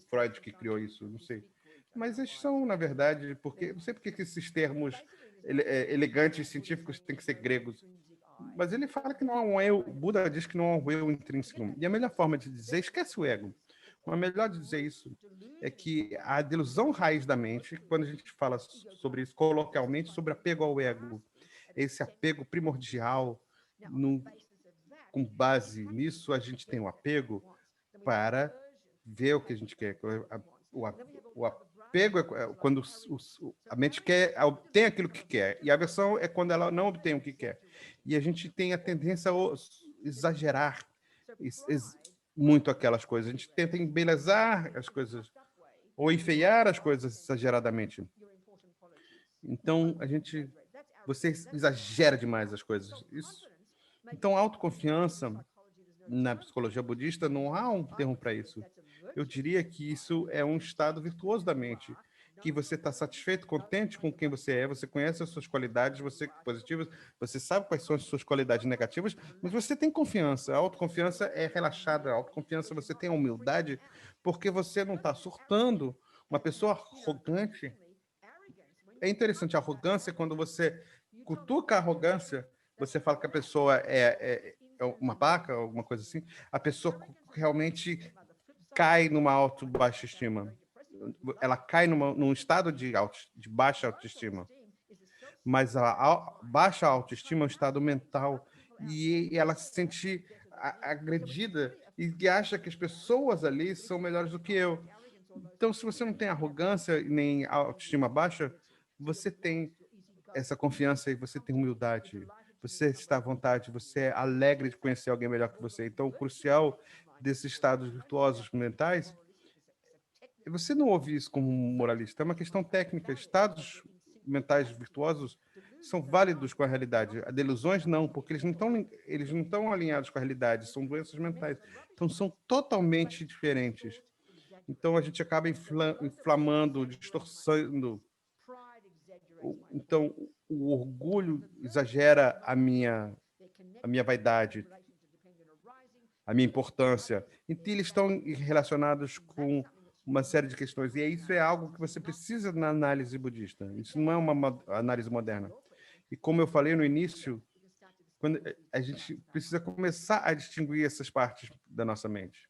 Freud que criou isso, não sei. Mas eles são, na verdade, porque não sei porque que esses termos elegantes científicos têm que ser gregos. Mas ele fala que não há um eu. O Buda diz que não há um eu intrínseco. E a melhor forma de dizer, esquece o ego. Uma melhor de dizer isso é que a delusão raiz da mente, quando a gente fala sobre isso coloquialmente, sobre apego ao ego, esse apego primordial, com base nisso, a gente tem o apego para ver o que a gente quer. O apego é quando a mente obtém aquilo que quer, e a aversão é quando ela não obtém o que quer. E a gente tem a tendência a exagerar muito aquelas coisas. A gente tenta embelezar as coisas ou enfeiar as coisas exageradamente. Então, você exagera demais as coisas. Então, autoconfiança, na psicologia budista, não há um termo para isso. Eu diria que isso é um estado virtuoso da mente, que você está satisfeito, contente com quem você é, você conhece as suas qualidades, positivas, você sabe quais são as suas qualidades negativas, mas você tem confiança. A autoconfiança é relaxada, a autoconfiança você tem a humildade, porque você não está surtando. Uma pessoa arrogante, é interessante, a arrogância é quando você cutuca a arrogância, você fala que a pessoa é uma vaca, alguma coisa assim, a pessoa realmente cai numa baixa estima. Ela cai num estado de baixa autoestima. Mas a baixa autoestima é um estado mental e ela se sente agredida e acha que as pessoas ali são melhores do que eu. Então, se você não tem arrogância nem autoestima baixa, você tem essa confiança e você tem humildade. Você está à vontade, você é alegre de conhecer alguém melhor que você. Então, o crucial desses estados virtuosos mentais é você não ouvir isso como um moralista. É uma questão técnica. Estados mentais virtuosos são válidos com a realidade. A delusões não, porque eles não estão alinhados com a realidade. São doenças mentais. Então, são totalmente diferentes. Então, a gente acaba inflamando, distorcendo. Então, o orgulho exagera a minha vaidade, a minha importância. Então, eles estão relacionados com uma série de questões. E isso é algo que você precisa na análise budista. Isso não é uma análise moderna. E como eu falei no início, quando a gente precisa começar a distinguir essas partes da nossa mente.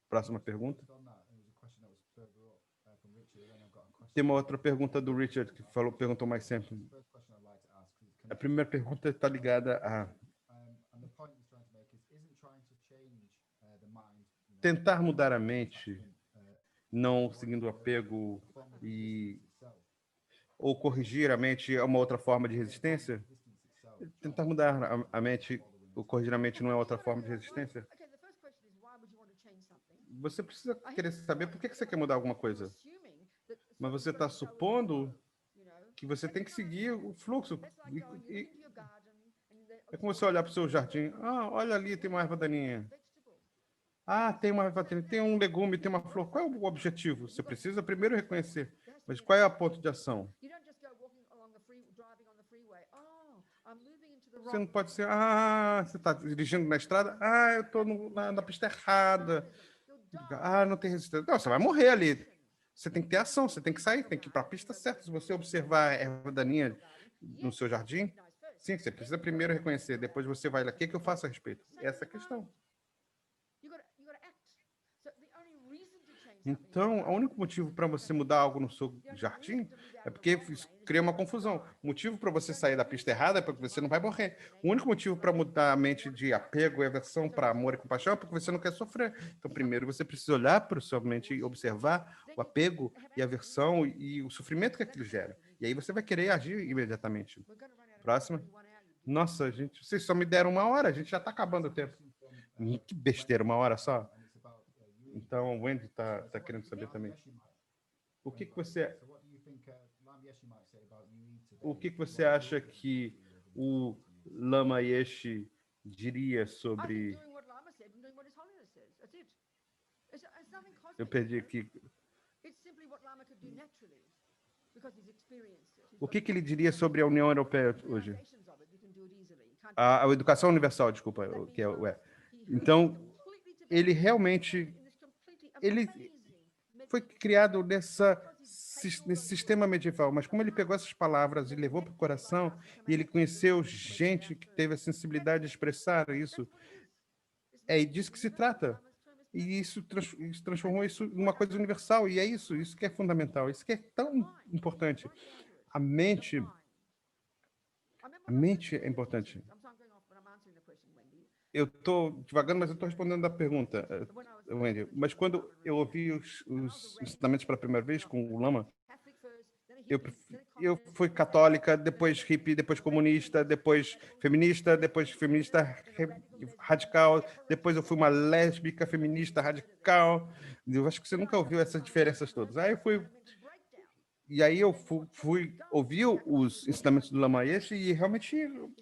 Próxima pergunta. Tem uma outra pergunta do Richard, que perguntou mais sempre. A primeira pergunta está ligada a tentar mudar a mente, não seguindo o apego, ou corrigir a mente é uma outra forma de resistência? Tentar mudar a mente, ou corrigir a mente não é outra forma de resistência? Você precisa querer saber por que você quer mudar alguma coisa. Mas você está supondo que você tem que seguir o fluxo. É como você olhar para o seu jardim. Ah, olha ali, tem uma erva daninha. Ah, tem uma erva daninha, tem um legume, tem uma flor. Qual é o objetivo? Você precisa primeiro reconhecer. Mas qual é a ponto de ação? Você não pode ser, você está dirigindo na estrada, eu estou na pista errada. Não tem resistência. Não, você vai morrer ali. Você tem que ter ação, você tem que sair, tem que ir para a pista certa. Se você observar a erva daninha no seu jardim, sim, você precisa primeiro reconhecer, depois você vai lá, o que eu faço a respeito? Essa é a questão. Então, o único motivo para você mudar algo no seu jardim é porque isso cria uma confusão. O motivo para você sair da pista errada é porque você não vai morrer. O único motivo para mudar a mente de apego e aversão para amor e compaixão é porque você não quer sofrer. Então, primeiro você precisa olhar para a sua mente e observar o apego e a aversão e o sofrimento que aquilo gera. E aí você vai querer agir imediatamente. Próxima. Nossa, gente, vocês só me deram 1 hora, a gente já está acabando o tempo. Que besteira, 1 hora só. Então, o Wendy tá querendo saber também. O que você acha que o Lama Yeshe diria sobre... Eu perdi aqui. O que ele diria sobre a União Europeia hoje? A educação universal, desculpa, que é o Então, ele realmente ele foi criado nesse sistema medieval, mas como ele pegou essas palavras e levou para o coração, e ele conheceu gente que teve a sensibilidade de expressar isso, é disso que se trata. E isso transformou isso em uma coisa universal, e é isso que é fundamental, isso que é tão importante. A mente é importante. Eu estou devagando, mas eu estou respondendo a pergunta, Wendy. Mas quando eu ouvi os ensinamentos pela primeira vez com o Lama, eu fui católica, depois hippie, depois comunista, depois feminista radical, depois eu fui uma lésbica feminista radical. Eu acho que você nunca ouviu essas diferenças todas. Aí eu fui ouvir os ensinamentos do Lama Yeshe e realmente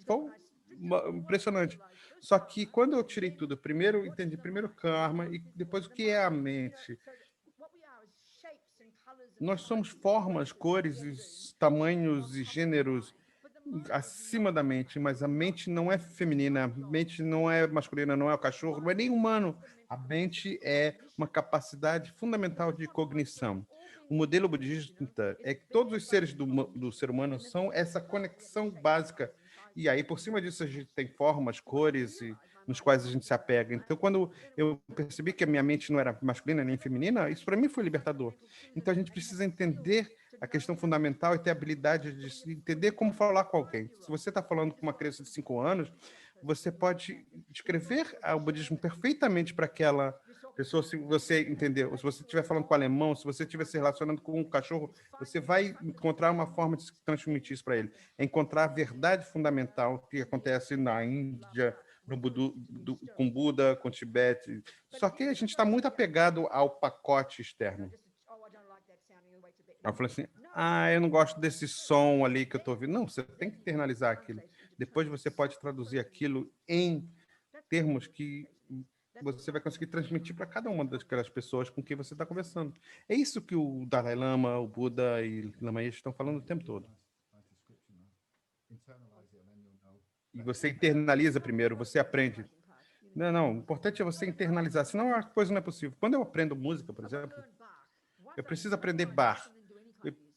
foi impressionante. Só que quando eu tirei tudo, primeiro entendi karma e depois o que é a mente. Nós somos formas, cores, tamanhos e gêneros acima da mente, mas a mente não é feminina, a mente não é masculina, não é o cachorro, não é nem humano. A mente é uma capacidade fundamental de cognição. O modelo budista é que todos os seres do ser humano são essa conexão básica. E aí, por cima disso, a gente tem formas, cores nos quais a gente se apega. Então, quando eu percebi que a minha mente não era masculina nem feminina, isso para mim foi libertador. Então, a gente precisa entender a questão fundamental e ter a habilidade de entender como falar com alguém. Se você está falando com uma criança de 5 anos, você pode descrever o budismo perfeitamente para aquela pessoa, se você entender. Ou se você estiver falando com o alemão, se você estiver se relacionando com um cachorro, você vai encontrar uma forma de transmitir isso para ele. É encontrar a verdade fundamental que acontece na Índia, com Buda, com Tibete. Só que a gente está muito apegado ao pacote externo. Eu falei assim, eu não gosto desse som ali que eu estou ouvindo. Não, você tem que internalizar aquilo. Depois você pode traduzir aquilo em termos que você vai conseguir transmitir para cada uma daquelas pessoas com quem você está conversando. É isso que o Dalai Lama, o Buda e o Lama Yeshe estão falando o tempo todo. E você internaliza primeiro, você aprende. Não, o importante é você internalizar, senão a coisa não é possível. Quando eu aprendo música, por exemplo, eu preciso aprender Bach.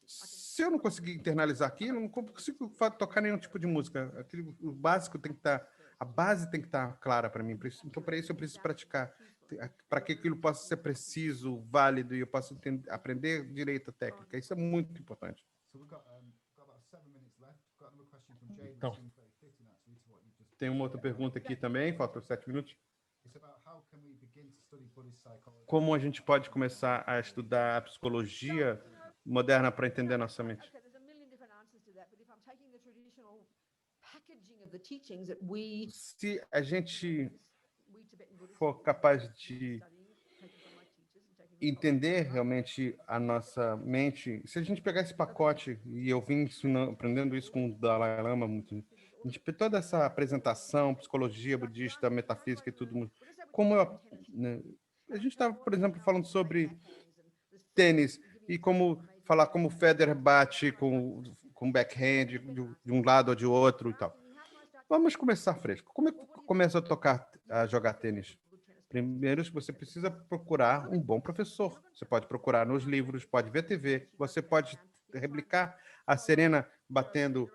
Se eu não conseguir internalizar aquilo, eu não consigo tocar nenhum tipo de música. O básico tem que estar, a base tem que estar clara para mim. Então, para isso, eu preciso praticar, para que aquilo possa ser preciso, válido, e eu possa aprender direito a técnica. Isso é muito importante. Então, tem uma outra pergunta aqui também, faltam 7 minutos. Como a gente pode começar a estudar a psicologia moderna para entender a nossa mente? Se a gente for capaz de entender realmente a nossa mente, se a gente pegar esse pacote, e eu vim aprendendo isso com o Dalai Lama, toda essa apresentação, psicologia budista, metafísica e tudo, a gente estava, por exemplo, falando sobre tênis e como falar como o Federer bate com backhand de um lado ou de outro e tal. Vamos começar fresco. Como é que começa a jogar tênis? Primeiro, você precisa procurar um bom professor. Você pode procurar nos livros, pode ver TV, você pode replicar a Serena batendo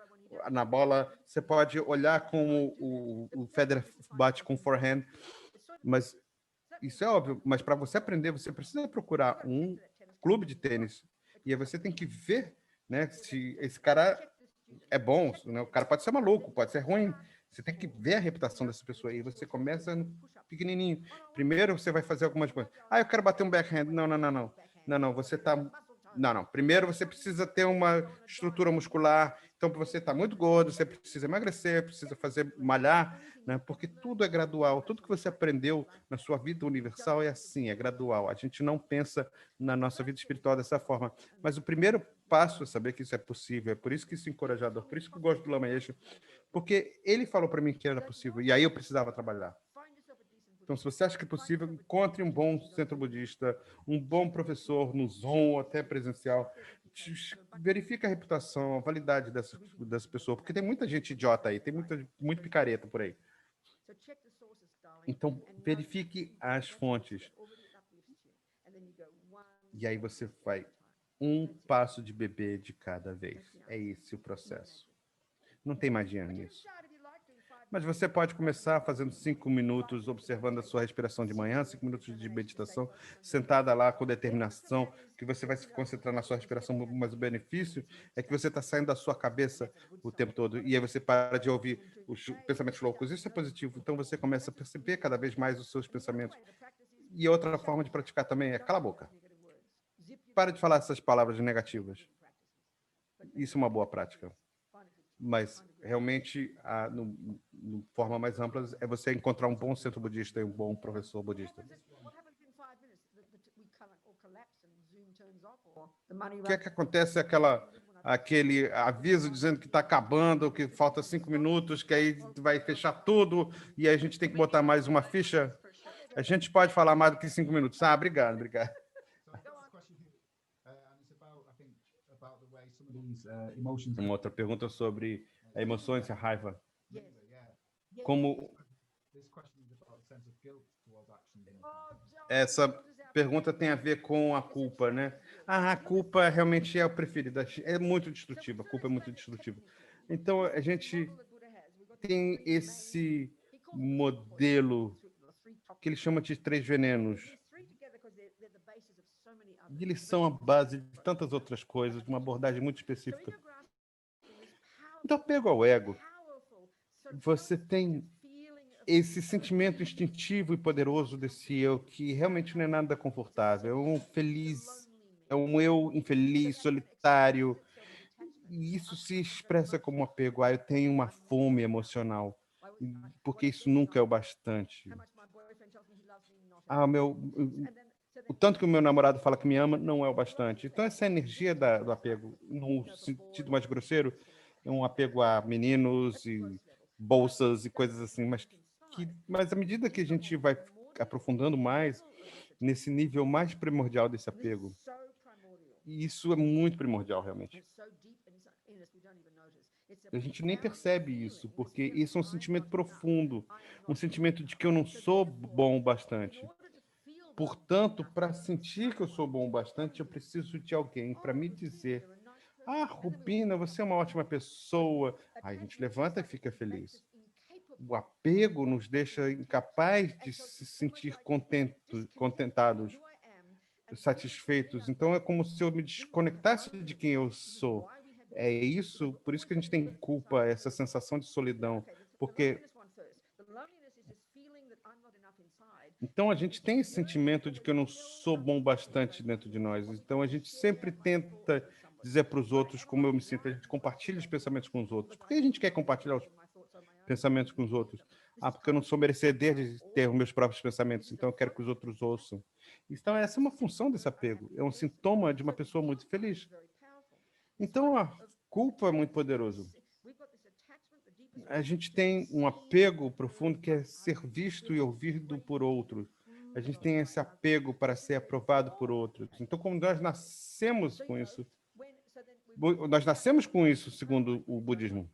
na bola, você pode olhar como o Federer bate com forehand, mas Isso é óbvio, mas para você aprender, você precisa procurar um clube de tênis. E aí você tem que ver, né, se esse cara é bom, né? O cara pode ser maluco, pode ser ruim. Você tem que ver a reputação dessa pessoa aí. Você começa no pequenininho. Primeiro você vai fazer algumas coisas. Ah, eu quero bater um backhand. Não, não, não, não. Não, não, você tá. Não, não. Primeiro você precisa ter uma estrutura muscular. Então, você está muito gordo, você precisa emagrecer, precisa fazer malhar, né? Porque tudo é gradual. Tudo que você aprendeu na sua vida universal é assim, é gradual. A gente não pensa na nossa vida espiritual dessa forma. Mas o primeiro passo é saber que isso é possível. É por isso que isso é encorajador. Por isso que eu gosto do Lama Yeshe, porque ele falou para mim que era possível. E aí eu precisava trabalhar. Então, se você acha que é possível, encontre um bom centro budista, um bom professor no Zoom ou até presencial. Verifica a reputação, a validade dessa pessoa, porque tem muita gente idiota aí, tem muito picareta por aí. Então, verifique as fontes. E aí você vai um passo de bebê de cada vez. É esse o processo. Não tem magia nisso. Mas você pode começar fazendo 5 minutos, observando a sua respiração de manhã, 5 minutos de meditação, sentada lá com determinação, que você vai se concentrar na sua respiração, mas o benefício é que você está saindo da sua cabeça o tempo todo, e aí você para de ouvir os pensamentos loucos. Isso é positivo, então você começa a perceber cada vez mais os seus pensamentos. E outra forma de praticar também é cala a boca. Para de falar essas palavras negativas. Isso é uma boa prática. Mas realmente, no forma mais ampla, é você encontrar um bom centro budista e um bom professor budista. O que é que acontece? Aquele aviso dizendo que está acabando, que falta 5 minutos, que aí vai fechar tudo e aí a gente tem que botar mais uma ficha? A gente pode falar mais do que 5 minutos. Ah, obrigado, obrigado. Uma outra pergunta sobre emoções e a raiva. Como essa pergunta tem a ver com a culpa, né? A culpa realmente é a preferida. É muito destrutiva. A culpa é muito destrutiva. Então, a gente tem esse modelo que ele chama de 3 venenos. E eles são a base de tantas outras coisas, de uma abordagem muito específica. Então, apego ao ego. Você tem esse sentimento instintivo e poderoso desse eu, que realmente não é nada confortável. É um eu infeliz, solitário. E isso se expressa como apego. Eu tenho uma fome emocional, porque isso nunca é o bastante. O tanto que o meu namorado fala que me ama não é o bastante. Então, essa energia do apego, no sentido mais grosseiro, é um apego a meninos e bolsas e coisas assim, mas à medida que a gente vai aprofundando mais nesse nível mais primordial desse apego, e isso é muito primordial, realmente. A gente nem percebe isso, porque isso é um sentimento profundo, um sentimento de que eu não sou bom o bastante. Portanto, para sentir que eu sou bom o bastante, eu preciso de alguém para me dizer: ah, Rubina, você é uma ótima pessoa. Aí a gente levanta e fica feliz. O apego nos deixa incapazes de se sentir contentados, satisfeitos. Então, é como se eu me desconectasse de quem eu sou. É isso, por isso que a gente tem culpa, essa sensação de solidão, porque então a gente tem esse sentimento de que eu não sou bom bastante dentro de nós. Então a gente sempre tenta dizer para os outros como eu me sinto. A gente compartilha os pensamentos com os outros. Por que a gente quer compartilhar os pensamentos com os outros? Ah, porque eu não sou merecedor de ter os meus próprios pensamentos, então eu quero que os outros ouçam. Então essa é uma função desse apego. É um sintoma de uma pessoa muito feliz. Então a culpa é muito poderosa. A gente tem um apego profundo que é ser visto e ouvido por outros. A gente tem esse apego para ser aprovado por outros. Então, como nós nascemos com isso, segundo o budismo.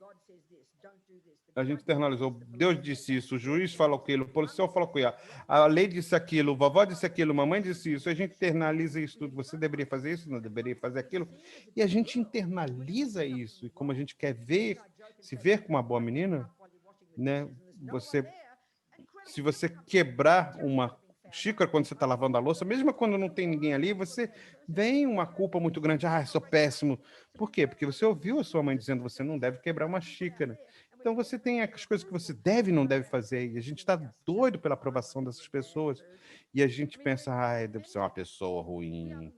A gente internalizou. Deus disse isso, o juiz falou aquilo, o policial falou aquilo, a lei disse aquilo, a vovó disse aquilo, a mamãe disse isso. A gente internaliza isso tudo. Você deveria fazer isso, não deveria fazer aquilo. E a gente internaliza isso. E como a gente quer se ver como uma boa menina, né? Se você quebrar xícara quando você está lavando a louça, mesmo quando não tem ninguém ali, você vem uma culpa muito grande. Ah, sou péssimo. Por quê? Porque você ouviu a sua mãe dizendo que você não deve quebrar uma xícara. Então você tem as coisas que você deve e não deve fazer. E a gente está doido pela aprovação dessas pessoas. E a gente pensa, ah, deve ser uma pessoa ruim.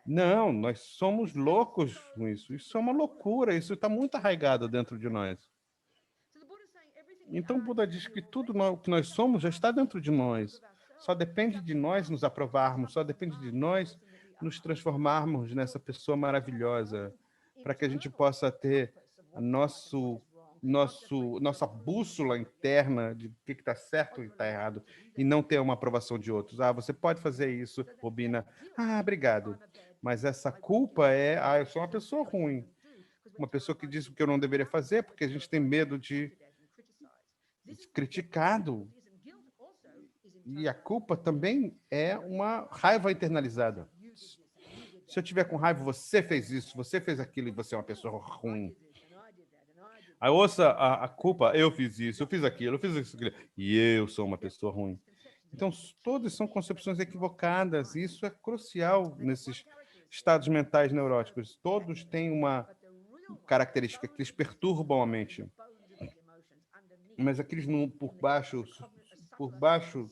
Não, nós somos loucos com isso. Isso é uma loucura. Isso está muito arraigado dentro de nós. Então, o Buda diz que tudo que nós somos já está dentro de nós. Só depende de nós nos aprovarmos, só depende de nós nos transformarmos nessa pessoa maravilhosa, para que a gente possa ter a nossa bússola interna de o que está certo e está errado, e não ter uma aprovação de outros. Ah, você pode fazer isso, Robina. Ah, obrigado. Mas essa culpa é, eu sou uma pessoa ruim. Uma pessoa que diz o que eu não deveria fazer, porque a gente tem medo de criticado. E a culpa também é uma raiva internalizada. Se eu tiver com raiva, você fez isso, você fez aquilo e você é uma pessoa ruim. Aí ouça a culpa, eu fiz isso, eu fiz aquilo, e eu sou uma pessoa ruim. Então, todas são concepções equivocadas, e isso é crucial nesses estados mentais neuróticos. Todos têm uma característica que eles perturbam a mente. Mas aqueles por baixo,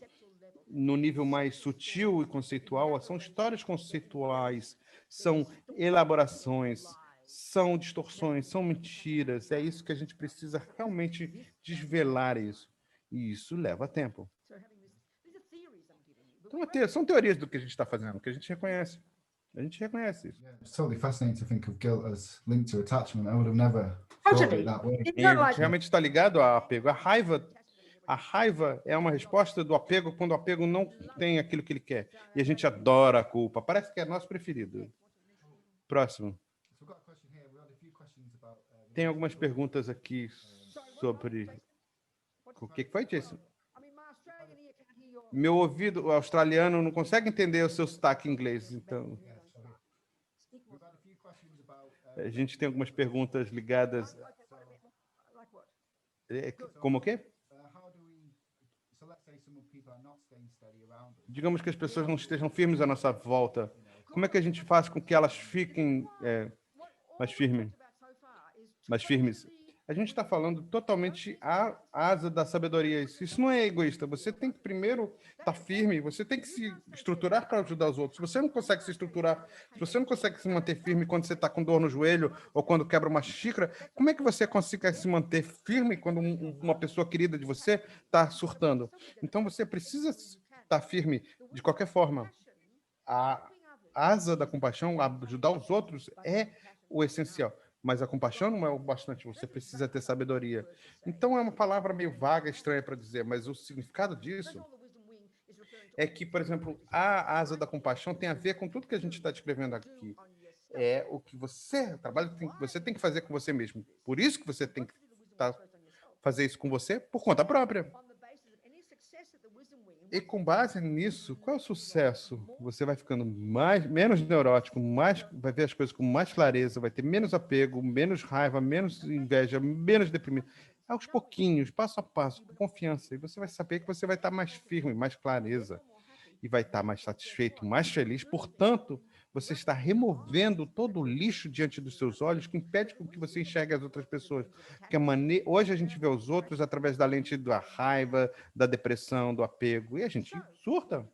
no nível mais sutil e conceitual, são histórias conceituais, são elaborações, são distorções, são mentiras. É isso que a gente precisa realmente desvelar isso. E isso leva tempo. Então, são teorias do que a gente está fazendo, que a gente reconhece. A gente reconhece isso. It's totally fascinating to think of guilt as linked to attachment. I would have never thought of it that way. It's E not a gente like realmente está ligado ao apego. A raiva é uma resposta do apego quando o apego não tem aquilo que ele quer. E a gente adora a culpa. Parece que é nosso preferido. Próximo. So we've got a question here. We had a few questions about Tem algumas perguntas aqui sobre... O que foi, Jason? Meu ouvido australiano não consegue entender o seu sotaque inglês, então... we've had a few questions about A gente tem algumas perguntas ligadas... Como o quê? how do we so let's say some people are not staying steady around us. Digamos que as pessoas não estejam firmes à nossa volta. Como é que a gente faz com que elas fiquem mais firmes? A gente está falando totalmente a asa da sabedoria. Isso não é egoísta. Você tem que primeiro estar firme, você tem que se estruturar para ajudar os outros. Se você não consegue se estruturar, se você não consegue se manter firme quando você está com dor no joelho ou quando quebra uma xícara, como é que você consegue se manter firme quando uma pessoa querida de você está surtando? Então você precisa estar firme de qualquer forma. A asa da compaixão, ajudar os outros, é o essencial. Mas a compaixão não é o bastante, você precisa ter sabedoria. Então é uma palavra meio vaga, estranha para dizer, mas o significado disso é que, por exemplo, a asa da compaixão tem a ver com tudo que a gente está descrevendo aqui. É o que você tem que fazer com você mesmo. Por isso que você tem que fazer isso com você por conta própria. E com base nisso, qual é o sucesso? Você vai ficando menos neurótico, vai ver as coisas com mais clareza, vai ter menos apego, menos raiva, menos inveja, menos deprimido. Aos pouquinhos, passo a passo, com confiança. E você vai saber que você vai estar mais firme, mais clareza. E vai estar mais satisfeito, mais feliz. Portanto, você está removendo todo o lixo diante dos seus olhos que impede com que você enxergue as outras pessoas. Porque hoje a gente vê os outros através da lente da raiva, da depressão, do apego, e a gente surta.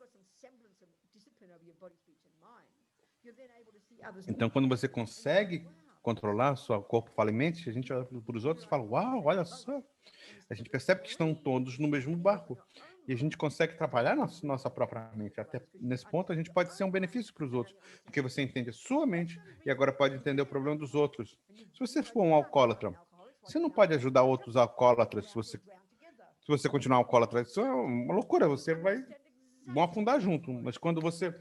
Então, quando você consegue controlar seu corpo, fala e mente, a gente olha para os outros e fala, uau, olha só. A gente percebe que estão todos no mesmo barco. E a gente consegue trabalhar nossa própria mente. Até nesse ponto, a gente pode ser um benefício para os outros, porque você entende a sua mente e agora pode entender o problema dos outros. Se você for um alcoólatra, você não pode ajudar outros alcoólatras se você continuar alcoólatra. Isso é uma loucura, vão afundar junto. Mas quando você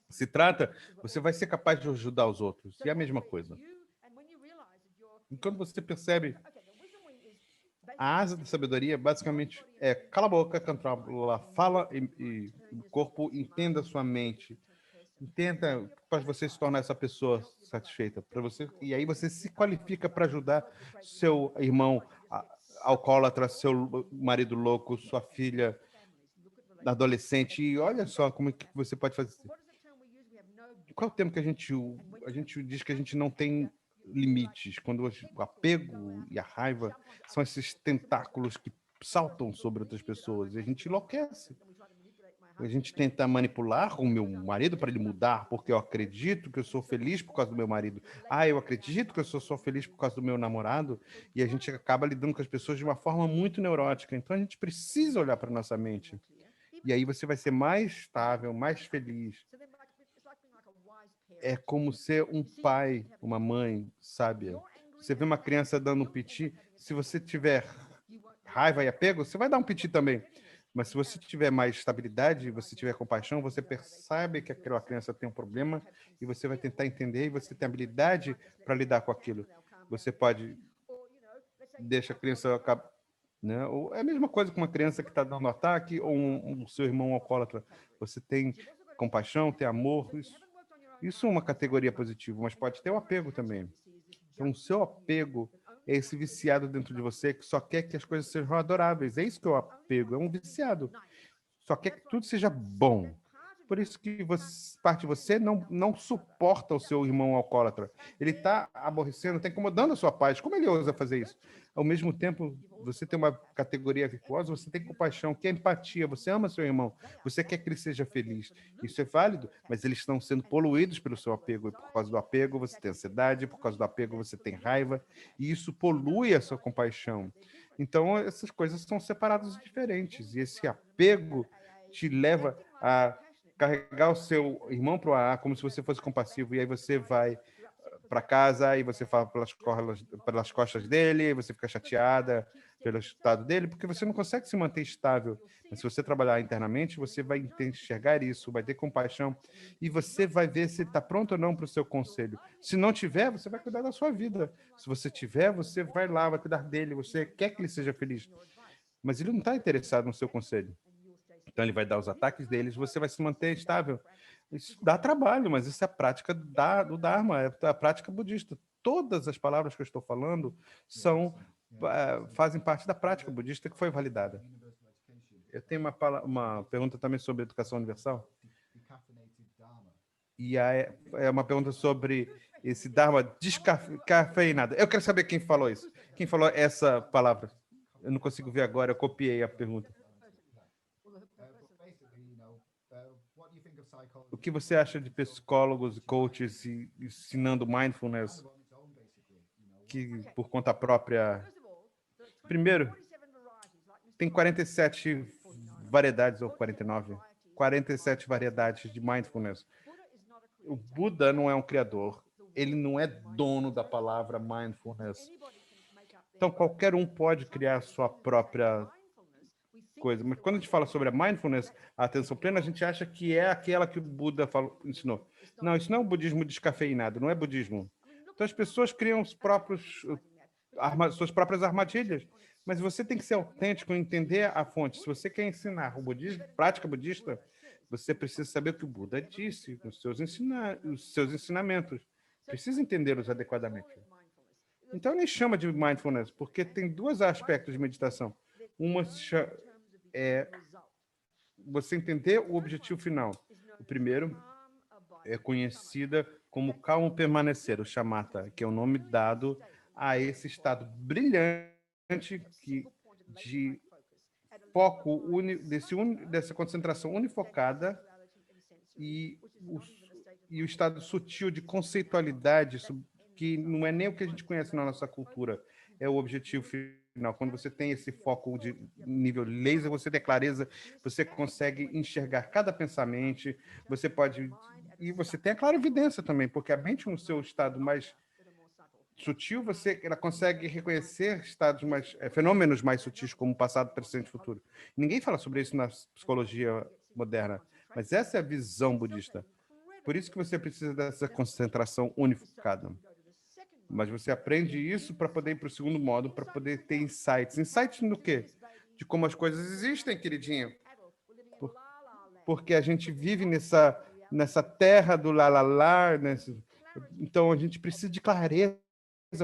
se trata, você vai ser capaz de ajudar os outros. E é a mesma coisa. E quando você percebe... A asa da sabedoria, basicamente, é cala a boca, controla, fala e o corpo entenda a sua mente. Entenda para você se tornar essa pessoa satisfeita. E aí você se qualifica para ajudar seu irmão alcoólatra, seu marido louco, sua filha adolescente, e olha só como é que você pode fazer. Qual é o termo que a gente diz que a gente não tem limites? Quando o apego e a raiva são esses tentáculos que saltam sobre outras pessoas e a gente enlouquece. A gente tenta manipular o meu marido para ele mudar, porque eu acredito que eu sou feliz por causa do meu marido. Ah, eu acredito que eu sou só feliz por causa do meu namorado. E a gente acaba lidando com as pessoas de uma forma muito neurótica. Então a gente precisa olhar para nossa mente. E aí você vai ser mais estável, mais feliz. É como ser um pai, uma mãe sábia. Você vê uma criança dando um piti, se você tiver raiva e apego, você vai dar um piti também. Mas se você tiver mais estabilidade, você tiver compaixão, você percebe que aquela criança tem um problema e você vai tentar entender e você tem habilidade para lidar com aquilo. Você pode deixar a criança, né? Ou é a mesma coisa com uma criança que está dando ataque ou um seu irmão alcoólatra. Você tem compaixão, tem amor, isso é uma categoria positiva, mas pode ter o apego também. Então, o seu apego é esse viciado dentro de você que só quer que as coisas sejam adoráveis. É isso que é o apego, é um viciado. Só quer que tudo seja bom. Por isso que parte de você não suporta o seu irmão alcoólatra. Ele está aborrecendo, está incomodando a sua paz. Como ele ousa fazer isso? Ao mesmo tempo, você tem uma categoria virtuosa, você tem compaixão, que é empatia, você ama seu irmão, você quer que ele seja feliz. Isso é válido, mas eles estão sendo poluídos pelo seu apego. E por causa do apego, você tem ansiedade, por causa do apego, você tem raiva, e isso polui a sua compaixão. Então, essas coisas são separadas e diferentes. E esse apego te leva a carregar o seu irmão para o ar como se você fosse compassivo, e aí você vai para casa e você fala pelas costas dele, e você fica chateada pelo estado dele, porque você não consegue se manter estável. Mas se você trabalhar internamente, você vai enxergar isso, vai ter compaixão, e você vai ver se está pronto ou não para o seu conselho. Se não tiver, você vai cuidar da sua vida. Se você tiver, você vai lá, vai cuidar dele, você quer que ele seja feliz. Mas ele não está interessado no seu conselho. Então, ele vai dar os ataques deles, você vai se manter estável. Isso dá trabalho, mas isso é a prática do Dharma, é a prática budista. Todas as palavras que eu estou falando fazem parte da prática budista que foi validada. Eu tenho uma pergunta também sobre educação universal. E é uma pergunta sobre esse Dharma descafeinado. Eu quero saber quem falou isso. Quem falou essa palavra? Eu não consigo ver agora, eu copiei a pergunta. O que você acha de psicólogos e coaches ensinando mindfulness que por conta própria? Primeiro, tem 47 variedades, ou 49, 47 variedades de mindfulness. O Buda não é um criador, ele não é dono da palavra mindfulness. Então, qualquer um pode criar a sua própria coisa. Mas quando a gente fala sobre a mindfulness, a atenção plena, a gente acha que é aquela que o Buda ensinou. Não, isso não é um budismo descafeinado, não é budismo. Então as pessoas criam suas próprias armadilhas, mas você tem que ser autêntico e entender a fonte. Se você quer ensinar o budismo, prática budista, você precisa saber o que o Buda disse, os seus ensinamentos. Precisa entendê-los adequadamente. Então nem chama de mindfulness, porque tem dois aspectos de meditação. Uma é você entender o objetivo final. O primeiro é conhecida como calmo permanecer, o shamatha, que é o nome dado a esse estado brilhante de foco, dessa concentração unifocada e o estado sutil de conceitualidade, que não é nem o que a gente conhece na nossa cultura, é o objetivo final. Quando você tem esse foco de nível laser, você tem clareza, você consegue enxergar cada pensamento, você pode... E você tem a clara evidência também, porque a mente no seu estado mais sutil, ela consegue reconhecer fenômenos mais sutis, como passado, presente e futuro. Ninguém fala sobre isso na psicologia moderna, mas essa é a visão budista. Por isso que você precisa dessa concentração unificada. Mas você aprende isso para poder ir para o segundo modo, para poder ter insights. Insights no quê? De como as coisas existem, queridinha. Porque a gente vive nessa terra do lá. Então, a gente precisa de clareza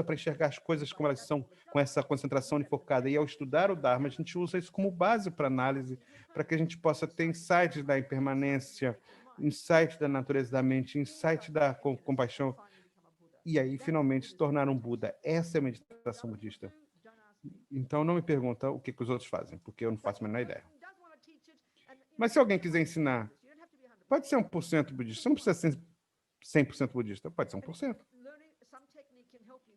para enxergar as coisas como elas são, com essa concentração focada. E ao estudar o Dharma, a gente usa isso como base para análise, para que a gente possa ter insights da impermanência, insight da natureza da mente, insight da compaixão, e aí finalmente se tornar um Buda. Essa é a meditação budista. Então não me pergunta o que os outros fazem, porque eu não faço a menor ideia. Mas se alguém quiser ensinar, pode ser 1% budista, você não precisa ser 100% budista, pode ser 1%.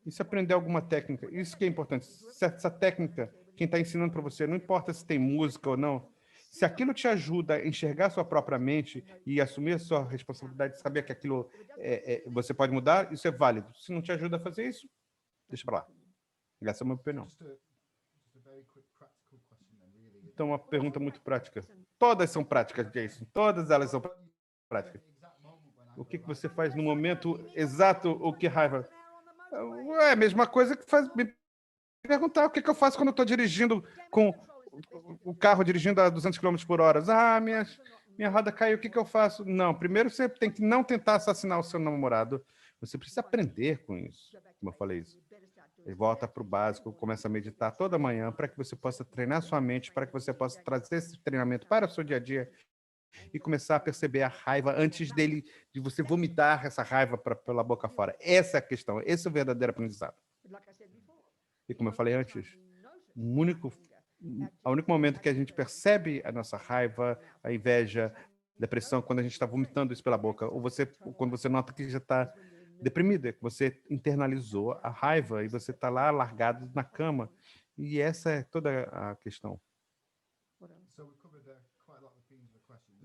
E se aprender alguma técnica, isso que é importante. Se essa técnica, quem está ensinando para você, não importa se tem música ou não, se aquilo te ajuda a enxergar a sua própria mente e assumir a sua responsabilidade, saber que aquilo você pode mudar, isso é válido. Se não te ajuda a fazer isso, deixa para lá. Essa é a minha opinião. Então, uma pergunta muito prática. Todas são práticas, Jason. Todas elas são práticas. O que você faz no momento exato, o que raiva? É a mesma coisa que faz me perguntar o que eu faço quando eu estou dirigindo com o carro dirigindo a 200 km por hora. Minha roda caiu, o que eu faço? Não, primeiro você tem que não tentar assassinar o seu namorado. Você precisa aprender com isso, como eu falei isso. E volta para o básico, começa a meditar toda manhã para que você possa treinar sua mente, para que você possa trazer esse treinamento para o seu dia a dia e começar a perceber a raiva antes de você vomitar essa raiva pela boca fora. Essa é a questão, esse é o verdadeiro aprendizado. E como eu falei antes, o único momento que a gente percebe a nossa raiva, a inveja, a depressão, quando a gente está vomitando isso pela boca, ou quando você nota que já está deprimido, é que você internalizou a raiva e você está lá largado na cama. E essa é toda a questão.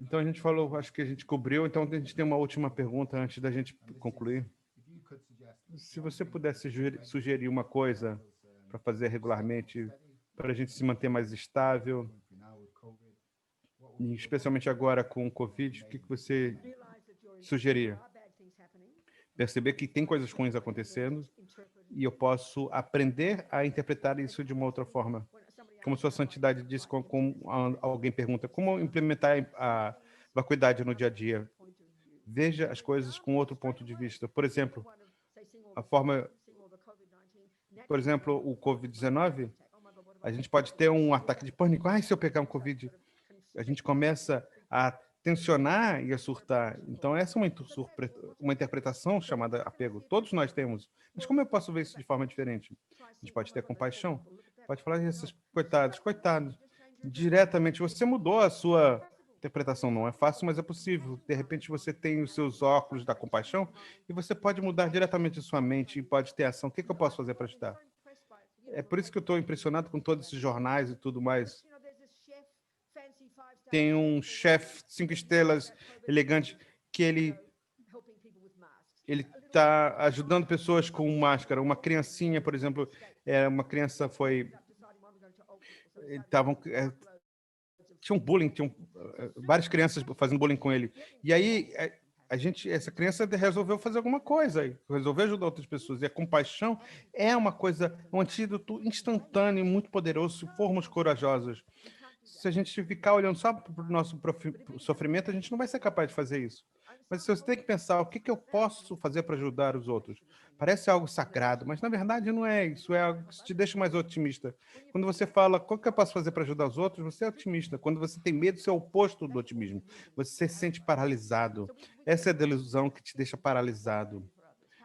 Então a gente falou, acho que a gente cobriu, então a gente tem uma última pergunta antes da gente concluir. Se você pudesse sugerir uma coisa para fazer regularmente, para a gente se manter mais estável, e especialmente agora com o Covid, o que você sugeria? Perceber que tem coisas ruins acontecendo e eu posso aprender a interpretar isso de uma outra forma. Como sua santidade disse, alguém pergunta, como implementar a vacuidade no dia a dia? Veja as coisas com outro ponto de vista. Por exemplo, o Covid-19, a gente pode ter um ataque de pânico. Se eu pegar um Covid, a gente começa a tensionar e a surtar. Então, essa é uma interpretação chamada apego. Todos nós temos. Mas como eu posso ver isso de forma diferente? A gente pode ter compaixão. Pode falar, esses coitados. Diretamente, você mudou a sua interpretação. Não é fácil, mas é possível. De repente, você tem os seus óculos da compaixão e você pode mudar diretamente a sua mente e pode ter ação. O que eu posso fazer para ajudar? É por isso que eu estou impressionado com todos esses jornais e tudo mais. Tem um chefe 5 estrelas elegante que ele está ajudando pessoas com máscara. Uma criancinha, por exemplo, uma criança tinha um bullying, várias crianças fazendo bullying com ele. E aí essa criança resolveu fazer alguma coisa, resolveu ajudar outras pessoas. E a compaixão é uma coisa, um antídoto instantâneo, muito poderoso, se formos corajosos. Se a gente ficar olhando só para o nosso sofrimento, a gente não vai ser capaz de fazer isso. Mas você tem que pensar, o que eu posso fazer para ajudar os outros? Parece algo sagrado, mas na verdade não é isso, é algo que te deixa mais otimista. Quando você fala, o que eu posso fazer para ajudar os outros, você é otimista. Quando você tem medo, você é o oposto do otimismo. Você se sente paralisado. Essa é a delusão que te deixa paralisado.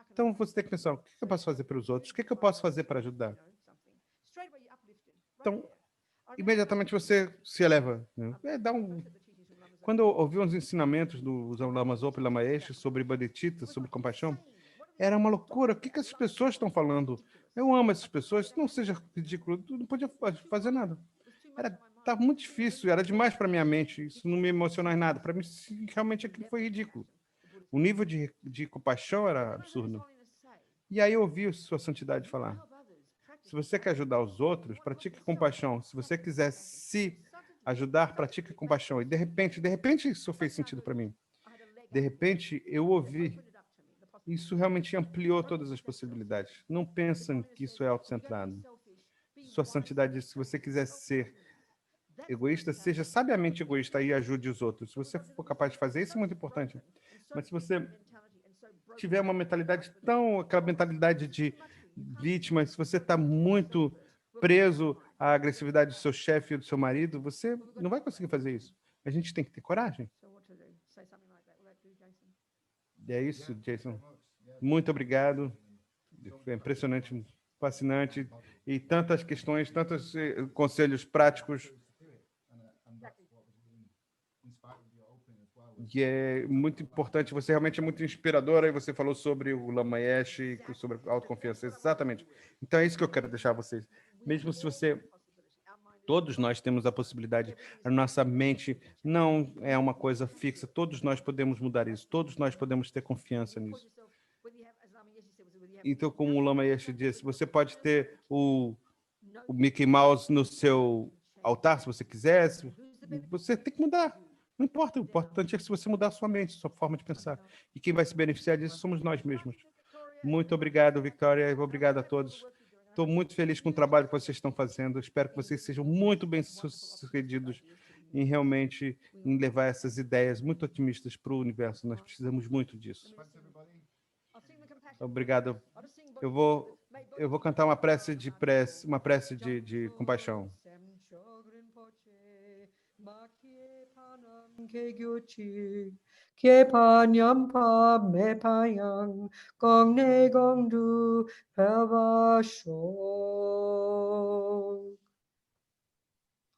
Então você tem que pensar, o que eu posso fazer para os outros? O que eu posso fazer para ajudar? Então, imediatamente você se eleva. Né? Quando eu ouvi uns ensinamentos do Lama Zopa e Lama Yeshe sobre Bodhicitta, sobre compaixão, era uma loucura. O que essas pessoas estão falando? Eu amo essas pessoas. Não seja ridículo. Eu não podia fazer nada. Estava muito difícil. Era demais para minha mente. Isso não me emocionou em nada. Para mim, realmente, aquilo foi ridículo. O nível de compaixão era absurdo. E aí eu ouvi sua santidade falar. Se você quer ajudar os outros, pratique compaixão. Se você quiser se ajudar, pratique compaixão. E de repente isso fez sentido para mim. De repente eu ouvi. Isso realmente ampliou todas as possibilidades. Não pensem que isso é autocentrado. Sua santidade diz, se você quiser ser egoísta, seja sabiamente egoísta e ajude os outros. Se você for capaz de fazer isso, é muito importante. Mas se você tiver uma mentalidade aquela mentalidade de vítima, se você está muito preso à agressividade do seu chefe ou do seu marido, você não vai conseguir fazer isso. A gente tem que ter coragem. So what to do? Say something like that. Will that do, Jason? E é isso, Jason. Muito obrigado. Foi impressionante, fascinante. E tantas questões, tantos conselhos práticos. E é muito importante, você realmente é muito inspiradora, e você falou sobre o Lama Yeshe, sobre autoconfiança, exatamente. Então é isso que eu quero deixar a vocês. Mesmo se você... Todos nós temos a possibilidade, a nossa mente não é uma coisa fixa, todos nós podemos mudar isso, todos nós podemos ter confiança nisso. Então, como o Lama Yeshe disse, você pode ter o Mickey Mouse no seu altar, se você quiser, você tem que mudar. Não importa, o importante é que se você mudar a sua mente, a sua forma de pensar. E quem vai se beneficiar disso somos nós mesmos. Muito obrigado, Victoria, e obrigado a todos. Estou muito feliz com o trabalho que vocês estão fazendo. Espero que vocês sejam muito bem-sucedidos em realmente em levar essas ideias muito otimistas para o universo. Nós precisamos muito disso. Obrigado. Eu vou cantar uma prece de compaixão.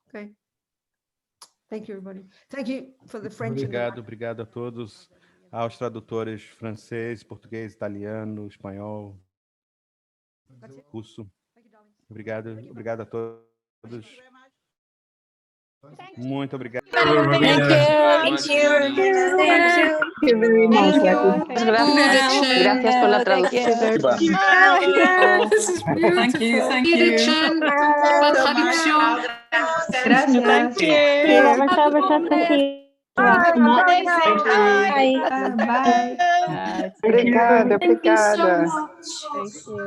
Okay. Thank you, everybody. Thank you for the French. and the- Obrigado a todos, aos tradutores francês, português, italiano, espanhol, russo. Thank you, darling. Obrigado a todos. Muito obrigado. Thank you very much. Gracias por la traducción. Thank you. Obrigada. Thank you.